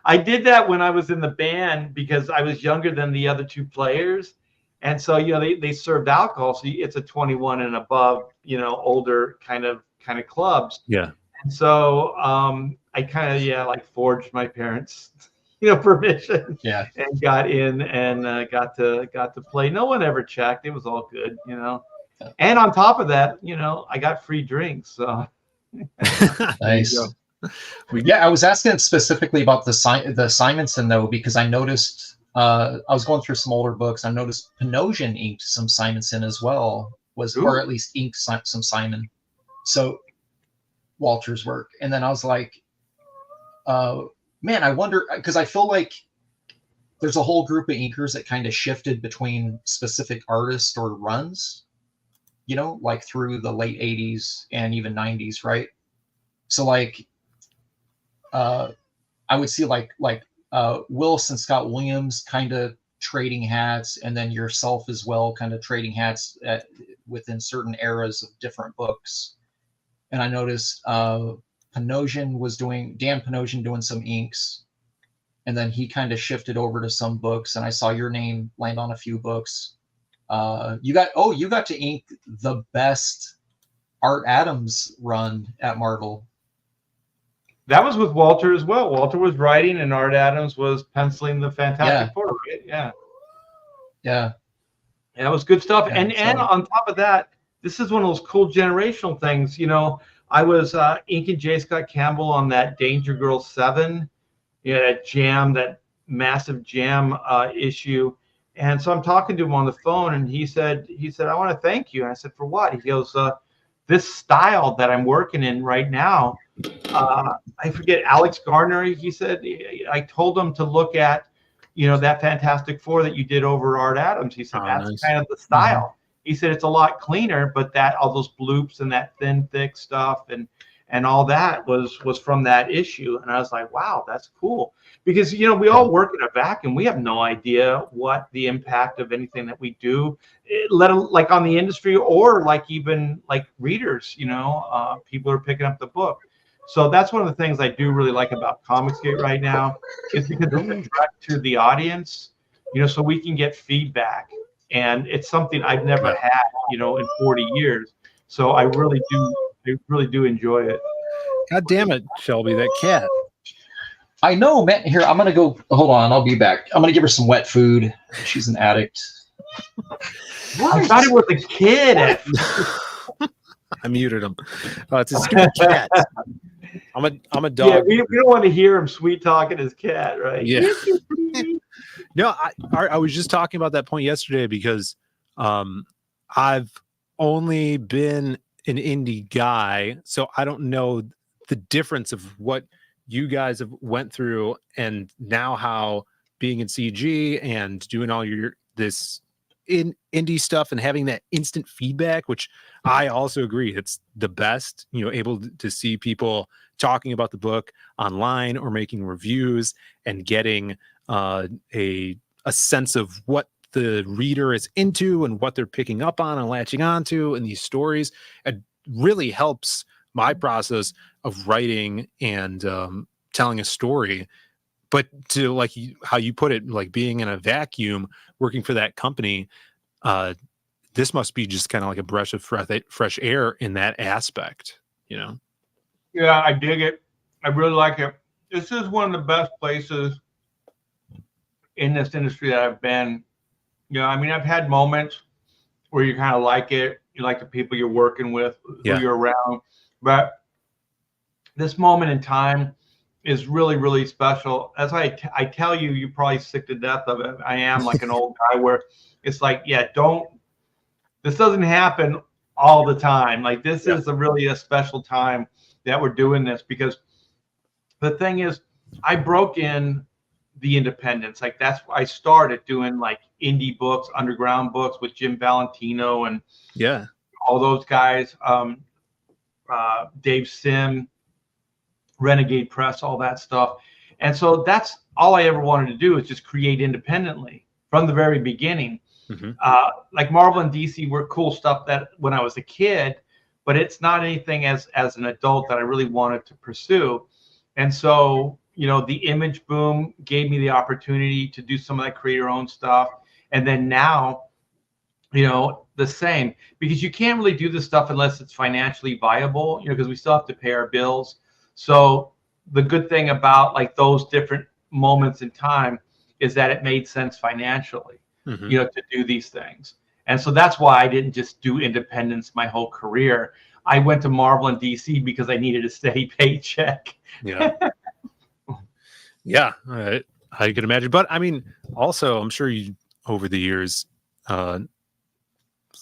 I did that when I was in the band because I was younger than the other two players. And so, they served alcohol. So it's a 21 and above, older kind of clubs. Yeah. And so I kind of, like forged my parents' permission. Yeah. And got in and got to play. No one ever checked. It was all good, And on top of that, I got free drinks. So nice. Yeah, I was asking specifically about the Simonson though, because I noticed I was going through some older books. I noticed Panosian inked some Simonson as well, or at least inked some Simon. So Walter's work, and then I was like, man, I wonder, because I feel like there's a whole group of inkers that kind of shifted between specific artists or runs, like through the late 80s and even 90s, right? So like, I would see like Wilson Scott Williams kind of trading hats, and then yourself as well, kind of trading hats within certain eras of different books. And I noticed Panosian Dan Panosian doing some inks, and then he kind of shifted over to some books, and I saw your name land on a few books. You got to ink the best Art Adams run at Marvel. That was with Walter as well. Walter was writing and Art Adams was penciling the Fantastic Four, right? Yeah. Yeah. That was good stuff. And on top of that, this is one of those cool generational things. I was inking J. Scott Campbell on that Danger Girl 7, that massive Jam issue. And so I'm talking to him on the phone, and he said, I want to thank you. And I said, for what? He goes, this style that I'm working in right now, I forget, Alex Garner, he said, I told him to look at, that Fantastic Four that you did over Art Adams. He said, that's nice. kind of the style. He said, it's a lot cleaner, but that all those bloops and that thin, thick stuff and all that was from that issue. And I was like, wow, that's cool. Because, we all work in a vacuum. We have no idea what the impact of anything that we do, like on the industry or like even like readers, people are picking up the book. So that's one of the things I do really like about Comicsgate right now is because it's direct to the audience, so we can get feedback. And it's something I've never had, in 40 years. So I really do enjoy it. God damn it, Shelby, that cat. I know, man. Here, I'm gonna go. Hold on, I'll be back. I'm gonna give her some wet food. She's an addict. I thought it was a kid. I muted him. It's a stupid cat. I'm a dog. Yeah, we don't want to hear him sweet talking his cat, right? Yeah. No, I was just talking about that point yesterday because I've only been an indie guy, so I don't know the difference of what you guys have went through and now how being in CG and doing all this indie stuff and having that instant feedback, which I also agree it's the best, able to see people talking about the book online or making reviews and getting a sense of what the reader is into and what they're picking up on and latching onto in these stories. It really helps my process of writing and telling a story. But to like how you put it, like being in a vacuum, working for that company, this must be just kind of like a breath of fresh air in that aspect, Yeah, I dig it. I really like it. This is one of the best places in this industry that I've been. I've had moments where you kind of like it. You like the people you're working with, who you're around. But this moment in time is really, really special. As I tell you, you're probably sick to death of it. I am like an old guy where it's like, this doesn't happen all the time. Like this is really a special time that we're doing this, because the thing is, I broke in the independents. Like that's why I started doing like indie books, underground books with Jim Valentino and all those guys, Dave Sim, Renegade Press, all that stuff. And so that's all I ever wanted to do, is just create independently from the very beginning. Like Marvel and DC were cool stuff that when I was a kid, but it's not anything as an adult that I really wanted to pursue. And so, the Image boom gave me the opportunity to do some of that create your own stuff. And then now, the same, because you can't really do this stuff unless it's financially viable, because we still have to pay our bills. So the good thing about like those different moments in time is that it made sense financially, to do these things. And so that's why I didn't just do independence my whole career. I went to Marvel and DC because I needed a steady paycheck. Yeah, I could imagine. But I mean, also, I'm sure you, over the years,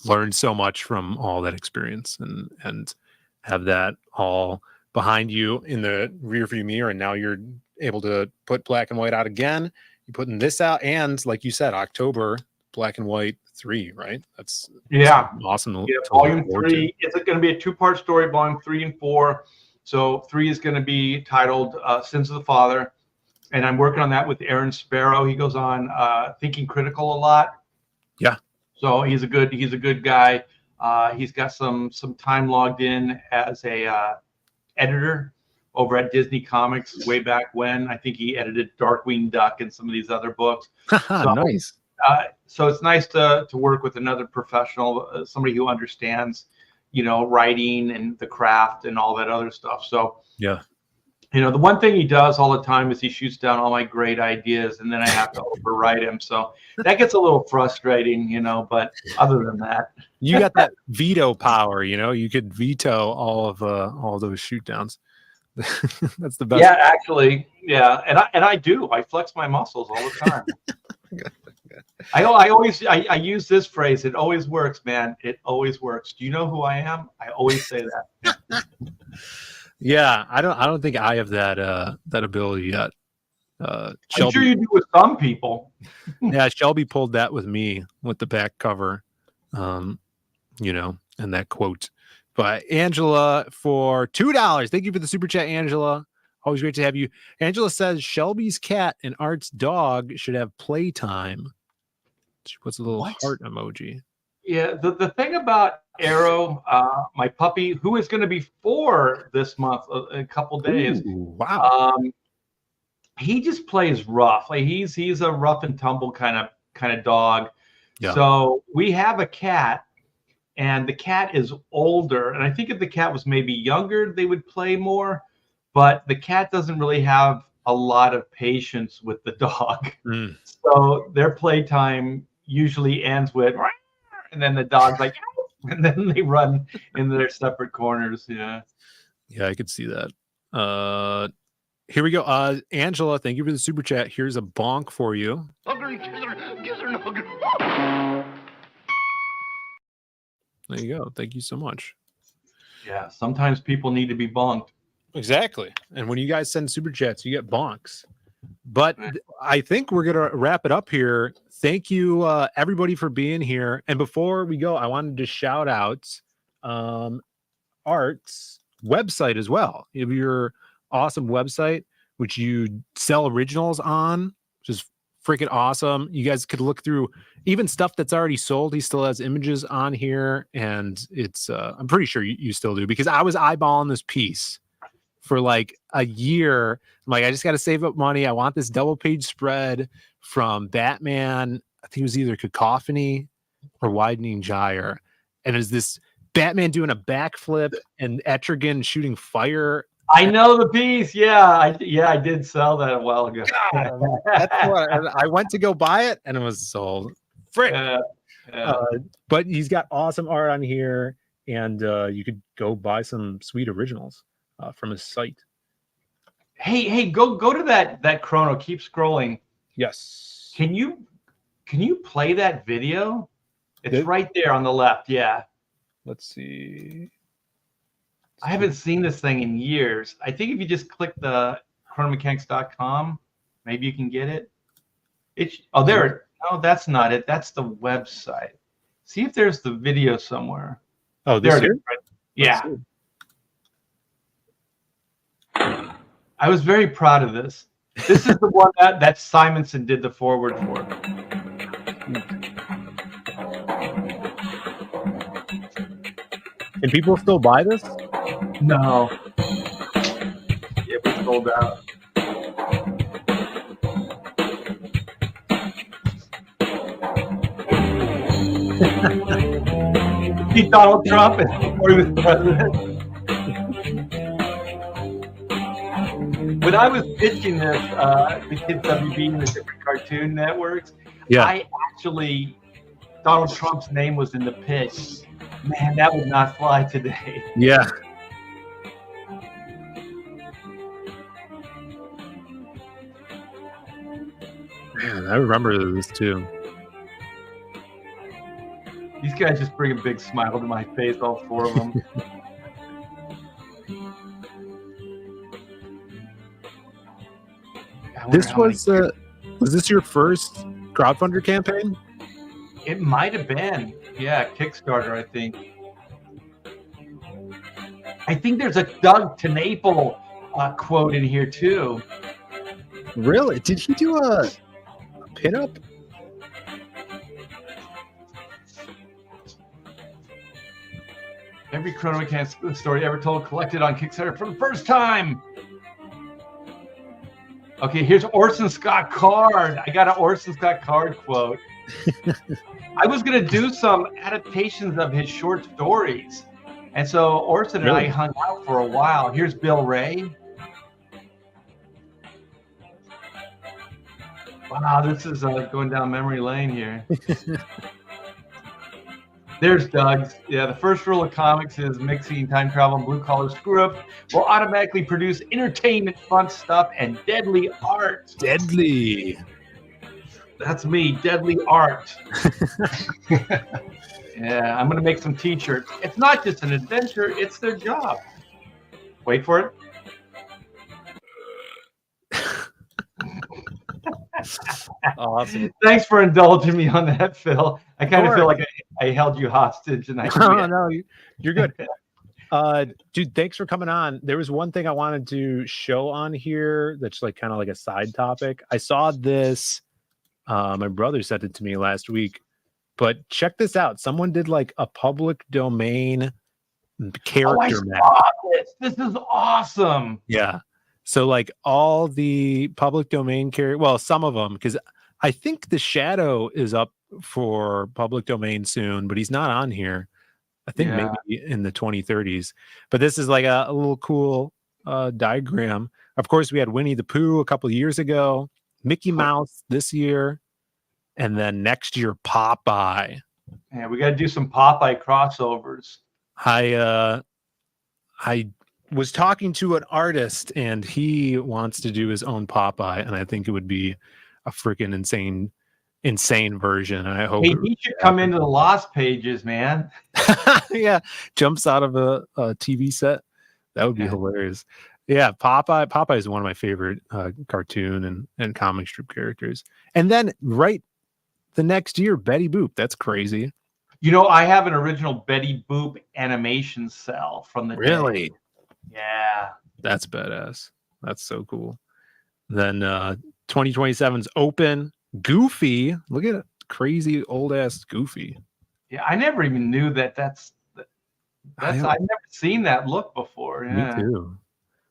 learned so much from all that experience and have that all behind you in the rearview mirror. And now you're able to put Black and White out again. You're putting this out. And like you said, October, Black and White 3, right? That's awesome. Volume 3. It's going to be a 2-part story, volume 3 and 4. So 3 is going to be titled Sins of the Father. And I'm working on that with Aaron Sparrow. He goes on Thinking Critical a lot. Yeah. So he's a good guy. He's got some time logged in as a editor over at Disney Comics way back when. I think he edited Darkwing Duck and some of these other books. Nice. So it's nice to work with another professional, somebody who understands, writing and the craft and all that other stuff. So the one thing he does all the time is he shoots down all my great ideas, and then I have to overwrite him. So that gets a little frustrating, but other than that, you got that veto power. You could veto all of those shoot downs. That's the best. Yeah, actually, and I do. I flex my muscles all the time. I use this phrase. It always works, man. It always works. Do you know who I am? I always say that. Yeah, I don't think I have that ability yet. I'm Shelby, sure you do with some people. yeah, Shelby pulled that with me with the back cover, you know, and that quote. But Angela for $2. Thank you for the super chat, Angela. Always great to have you. Angela says Shelby's cat and Art's dog should have playtime. She puts a little heart emoji. Yeah, the thing about Arrow, my puppy, who is going to be 4 this month, a couple days. Ooh, wow. He just plays rough. Like he's a rough and tumble kind of dog. Yeah. So we have a cat, and the cat is older. And I think if the cat was maybe younger, they would play more. But the cat doesn't really have a lot of patience with the dog. So their playtime usually ends with, and then the dog's like, and then they run into their separate corners. Yeah. Yeah, I could see that. Here we go. Angela, thank you for the super chat. Here's a bonk for you. There you go. Thank you so much. Yeah, sometimes people need to be bonked. Exactly. And when you guys send super chats, you get bonks. But I think we're going to wrap it up here. Thank you, everybody, for being here. And before we go, I wanted to shout out Art's website as well. You have your awesome website, which you sell originals on, which is freaking awesome. You guys could look through even stuff that's already sold. He still has images on here, and it's I'm pretty sure you still do, because I was eyeballing this piece for like a year. I'm like, I just got to save up money. I want this double page spread from Batman. I think it was either Cacophony or Widening Gyre, and is this Batman doing a backflip and Etrigan shooting fire. I know the piece. Yeah, I did sell that a while ago. God, that's what I went to go buy it, and it was sold. Frick. But he's got awesome art on here, and you could go buy some sweet originals from his site. Hey, go to that chrono. Keep scrolling. Yes. Can you play that video? It's right there on the left. Yeah. Let's see. I haven't seen this thing in years. I think if you just click the chronomechanics.com, maybe you can get it. No, that's not it. That's the website. See if there's the video somewhere. Oh, there it is. Right? Yeah. I was very proud of this. This is the one that Simonson did the forward for. Can people still buy this? No. It was sold out. See Donald Trump before he was president. When I was pitching this, the Kids WB and the different cartoon networks, Donald Trump's name was in the pitch. Man, that would not fly today. Yeah. Man, I remember this too. These guys just bring a big smile to my face, all 4 of them. This was this your first crowdfunder campaign? It might have been. Yeah, Kickstarter, I think. I think there's a Doug TeNapel quote in here too. Really? Did he do a pinup? Every Chrono Mechanics story ever told collected on Kickstarter for the first time. Okay, here's Orson Scott Card. I got an Orson Scott Card quote. I was going to do some adaptations of his short stories. And so Orson and I hung out for a while. Here's Bill Ray. Wow, this is going down memory lane here. There's Doug's. Yeah, the first rule of comics is mixing time travel and blue-collar screw-up will automatically produce entertainment, fun stuff, and deadly art. Deadly. That's me, deadly art. Yeah, I'm going to make some t-shirts. It's not just an adventure, it's their job. Wait for it. Awesome. Thanks for indulging me on that, Phil. I kind of feel like I held you hostage, and No, you're good. Dude, thanks for coming on. There was one thing I wanted to show on here that's like kind of like a side topic. I saw this. My brother sent it to me last week, but check this out. Someone did like a public domain character map. This is awesome. Yeah. So like all the public domain character, well, some of them, because I think the Shadow is up for public domain soon, but he's not on here. I think maybe in the 2030s. But this is like a little cool diagram. Of course, we had Winnie the Pooh a couple of years ago, Mickey Mouse this year, and then next year Popeye. Yeah, we got to do some Popeye crossovers. I was talking to an artist, and he wants to do his own Popeye, and I think it would be a freaking insane version. And I hope he should come into the Lost Pages, man. Yeah, jumps out of a TV set. That would be hilarious. Yeah, Popeye is one of my favorite cartoon and comic strip characters. And then right the next year, Betty Boop. That's crazy. You know, I have an original Betty Boop animation cell from the Really? day. Yeah. That's badass. That's so cool. Then 2027's open. Goofy. Look at it. Crazy old ass Goofy. Yeah, I never even knew that's I've never seen that look before. Yeah. Me too.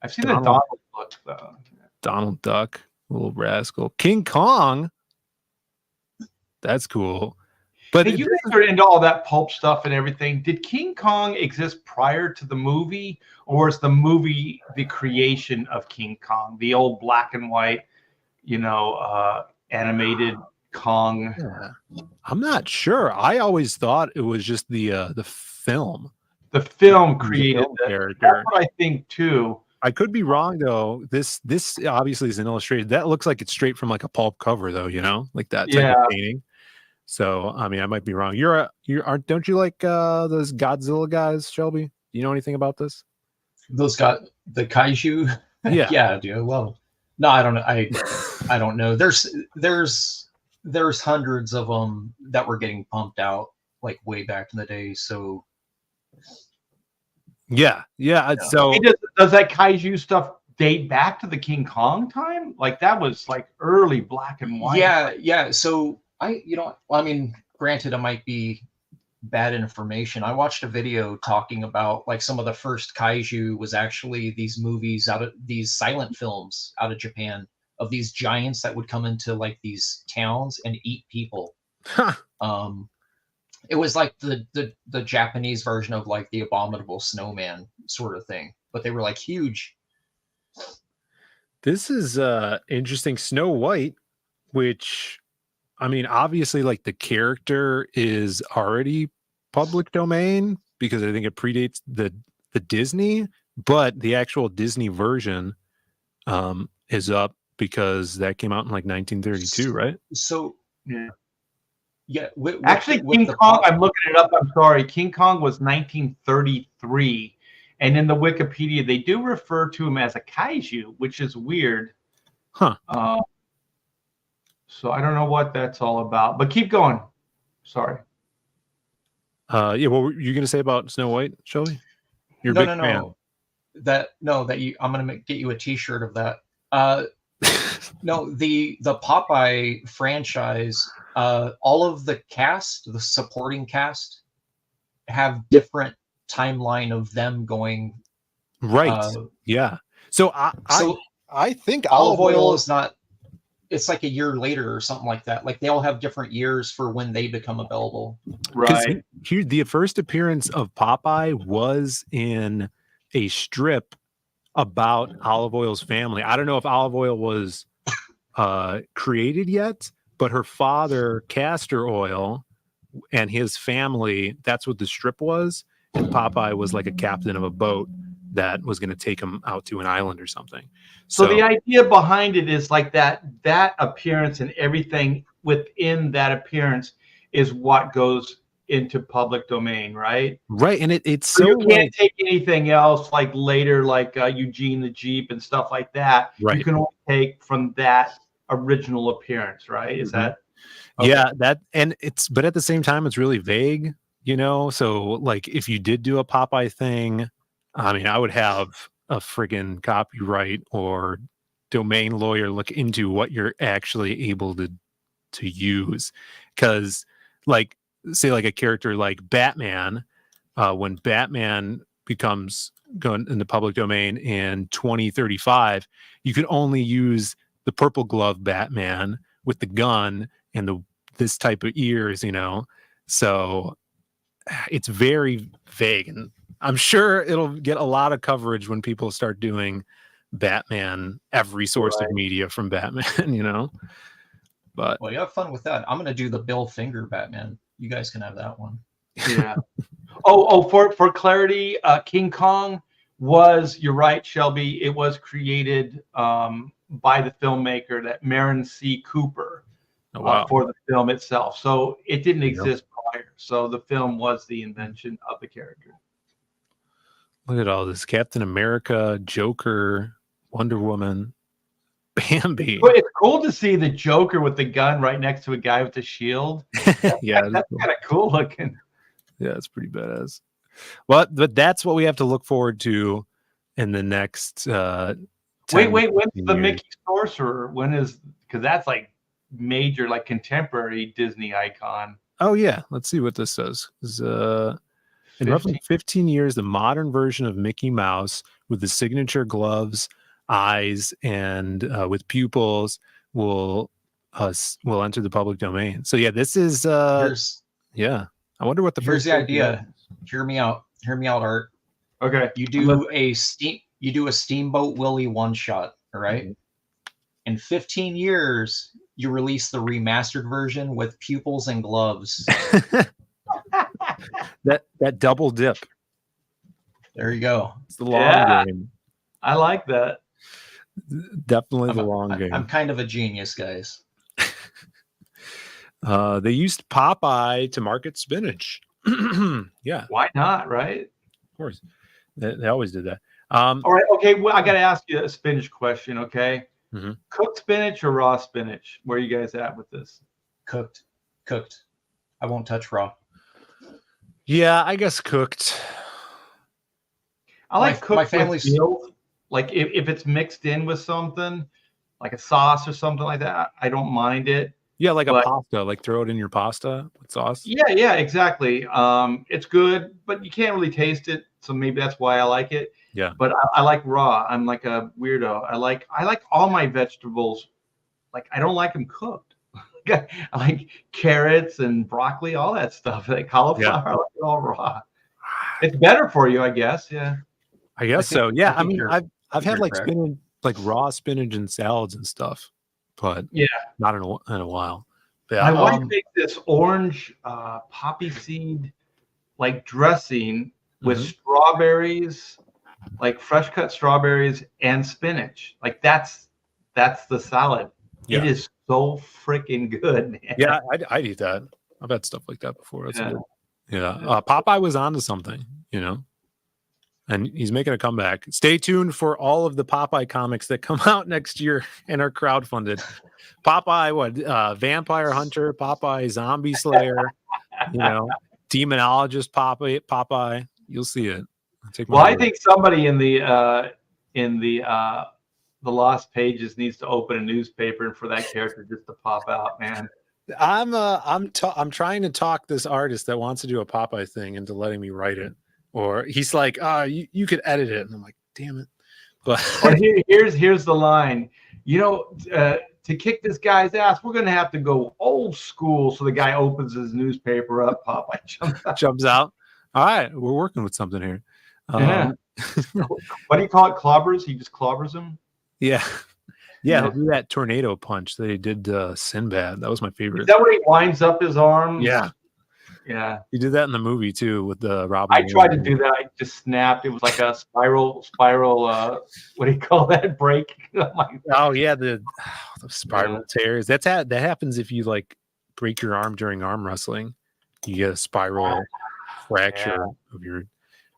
I've seen the Donald look though. Donald Duck, little rascal. King Kong. That's cool. But hey, you guys are into all that pulp stuff and everything. Did King Kong exist prior to the movie, or is the movie the creation of King Kong, the old black and white, animated Kong? Yeah. I'm not sure. I always thought it was just the film. The film created the character. That's what I think too. I could be wrong though. This obviously is an illustrated. That looks like it's straight from like a pulp cover though, like that type of painting. So I mean, I might be wrong. Don't you like those Godzilla guys, Shelby? Do you know anything about this? The kaiju? Yeah. Yeah, I do. Well, no, I don't know. I don't know. There's hundreds of them that were getting pumped out like way back in the day. So yeah. So hey, does that kaiju stuff date back to the King Kong time? Like that was like early black and white. Yeah. So granted, it might be bad information. I watched a video talking about like some of the first kaiju was actually these movies out of these silent films out of Japan of these giants that would come into like these towns and eat people. It was like the Japanese version of like the Abominable Snowman sort of thing, but they were like huge. This is interesting. Snow White, which I mean, obviously, like the character is already public domain because I think it predates the Disney, but the actual Disney version is up because that came out in like 1932, right? So yeah. Actually, King Kong. I'm looking it up. I'm sorry. King Kong was 1933, and in the Wikipedia they do refer to him as a kaiju, which is weird. Huh. So I don't know what that's all about, but keep going. Sorry. Yeah, what were you going to say about Snow White, Shelby? You're a big fan. I'm going to get you a T-shirt of that. No, the Popeye franchise, all of the cast, the supporting cast, have different timeline of them going. Right. Yeah. So I think Olive Oil is not. It's like a year later or something like that. Like they all have different years for when they become available. Right. Here, the first appearance of Popeye was in a strip about Olive Oil's family. I don't know if Olive Oil was created yet, but her father, Castor Oil, and his family, that's what the strip was. And Popeye was like a captain of a boat that was going to take him out to an island or something. So the idea behind it is like that appearance and everything within that appearance is what goes into public domain, right? Right. And it's so you can't take anything else like later, like Eugene the Jeep and stuff like that. Right. You can only take from that original appearance, right? Is that? Yeah, but at the same time, it's really vague, So like, if you did do a Popeye thing, I mean, I would have a friggin' copyright or domain lawyer look into what you're actually able to use, because like, say like a character like Batman, when Batman becomes going in the public domain in 2035, you could only use the purple glove Batman with the gun and this type of ears, so it's very vague, and I'm sure it'll get a lot of coverage when people start doing Batman, every source of media from Batman, but well, you have fun with that. I'm gonna do the Bill Finger Batman. You guys can have that one. Yeah. For clarity, King Kong you're right, Shelby, it was created by the filmmaker, that Marin C. Cooper, for the film itself. So it didn't exist prior. So the film was the invention of the character. Look at all this: Captain America, Joker, Wonder Woman, Bambi. But it's cool to see the Joker with the gun right next to a guy with the shield. Yeah, that's kind of cool looking. Yeah, it's pretty badass. But that's what we have to look forward to in the next. Wait, when's the Mickey Sorcerer? When is, because that's like major, like contemporary Disney icon. Oh yeah, let's see what this says. In roughly 15 years, the modern version of Mickey Mouse with the signature gloves, eyes, and with pupils will enter the public domain. So yeah, this is yeah. I wonder what here's the idea. Hear me out, Art. Okay. You do a Steamboat Willie one shot, all right? Mm-hmm. In 15 years, you release the remastered version with pupils and gloves. that double dip. There you go. It's the long game. I like that. Definitely the long game. I'm kind of a genius, guys. They used Popeye to market spinach. Yeah. Why not, right? Of course. They always did that. All right. Okay. Well, I got to ask you a spinach question. Okay. Mm-hmm. Cooked spinach or raw spinach? Where are you guys at with this? Cooked. I won't touch raw. Yeah, I guess cooked. I like cooked. My family's like if it's mixed in with something, like a sauce or something like that, I don't mind it. Yeah, like a pasta, like throw it in your pasta with sauce. Yeah, exactly. It's good, but you can't really taste it, so maybe that's why I like it. Yeah. But I like raw. I'm like a weirdo. I like all my vegetables. Like I don't like them cooked. I like carrots and broccoli, all that stuff. Like cauliflower, I like it all raw. It's better for you, I guess. Yeah. I guess so. Yeah. I mean, I've had like spinach, like raw spinach and salads and stuff, but yeah, not in a while. But, my wife makes this orange poppy seed like dressing with strawberries, like fresh cut strawberries and spinach. Like that's the salad. Yeah. It is so freaking good, man. Yeah, I'd eat that. I've had stuff like that before. That's good. Yeah. Popeye was onto something, and he's making a comeback. Stay tuned for all of the Popeye comics that come out next year and are crowdfunded. Popeye, Vampire Hunter, Popeye Zombie Slayer, Demonologist Popeye. You'll see it. I think somebody in the Lost Pages needs to open a newspaper and for that character just to pop out, man. I'm trying to talk this artist that wants to do a Popeye thing into letting me write it. Or he's like, you could edit it. And I'm like, damn it. But here's the line. To kick this guy's ass, we're gonna have to go old school. So the guy opens his newspaper up, Popeye jumps out. All right, we're working with something here. Yeah. What do you call it? Clobbers? He just clobbers him? Yeah. Yeah, he'll do that tornado punch that he did Sinbad. That was my favorite. Is that where he winds up his arm? Yeah. Yeah. He did that in the movie too with the Robin. I tried to do that. I just snapped. It was like a spiral, what do you call that? Break. Oh yeah, the spiral tears. That happens if you like break your arm during arm wrestling. You get a spiral fracture of your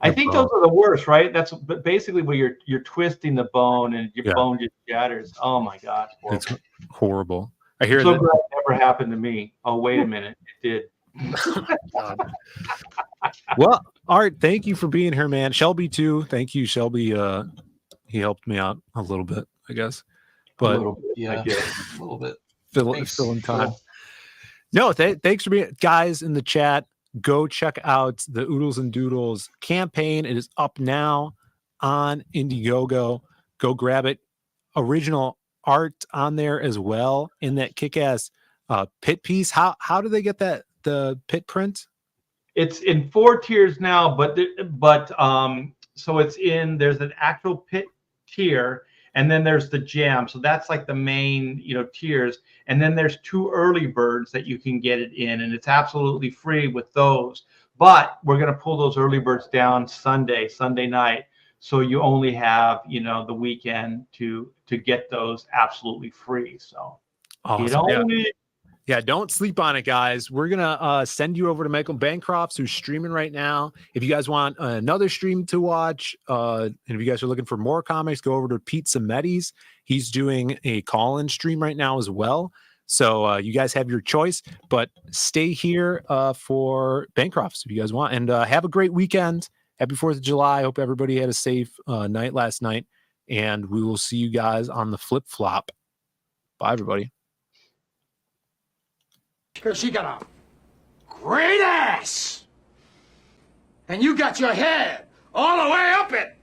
I think those are the worst, right? That's basically where you're twisting the bone and your bone just shatters. Oh my gosh, horrible. It's horrible. I hear so that. Glad it never happened to me. Oh, wait a minute, it did. Well, Art, thank you for being here, man. Shelby too. Thank you, Shelby. He helped me out a little bit, I guess. But a little bit, yeah, a little bit. Filling time. No, thanks for being guys in the chat. Go check out the Oodles and Doodles campaign. It is up now on Indiegogo. Go grab it. Original art on there as well in that kick-ass pit piece. How do they get the pit print? It's in 4 tiers now, but so it's there's an actual pit tier, and then there's the jam. So that's like the main, tiers. And then there's 2 early birds that you can get it in, and it's absolutely free with those. But we're going to pull those early birds down Sunday night. So you only have, the weekend to get those absolutely free. So awesome. Yeah, don't sleep on it, guys. We're going to send you over to Michael Bancroft, who's streaming right now. If you guys want another stream to watch, and if you guys are looking for more comics, go over to Pete Sametti's. He's doing a call-in stream right now as well. So you guys have your choice, but stay here for Bancrofts if you guys want. And have a great weekend. Happy 4th of July. Hope everybody had a safe night last night. And we will see you guys on the flip-flop. Bye, everybody. Because she got a great ass. And you got your head all the way up it.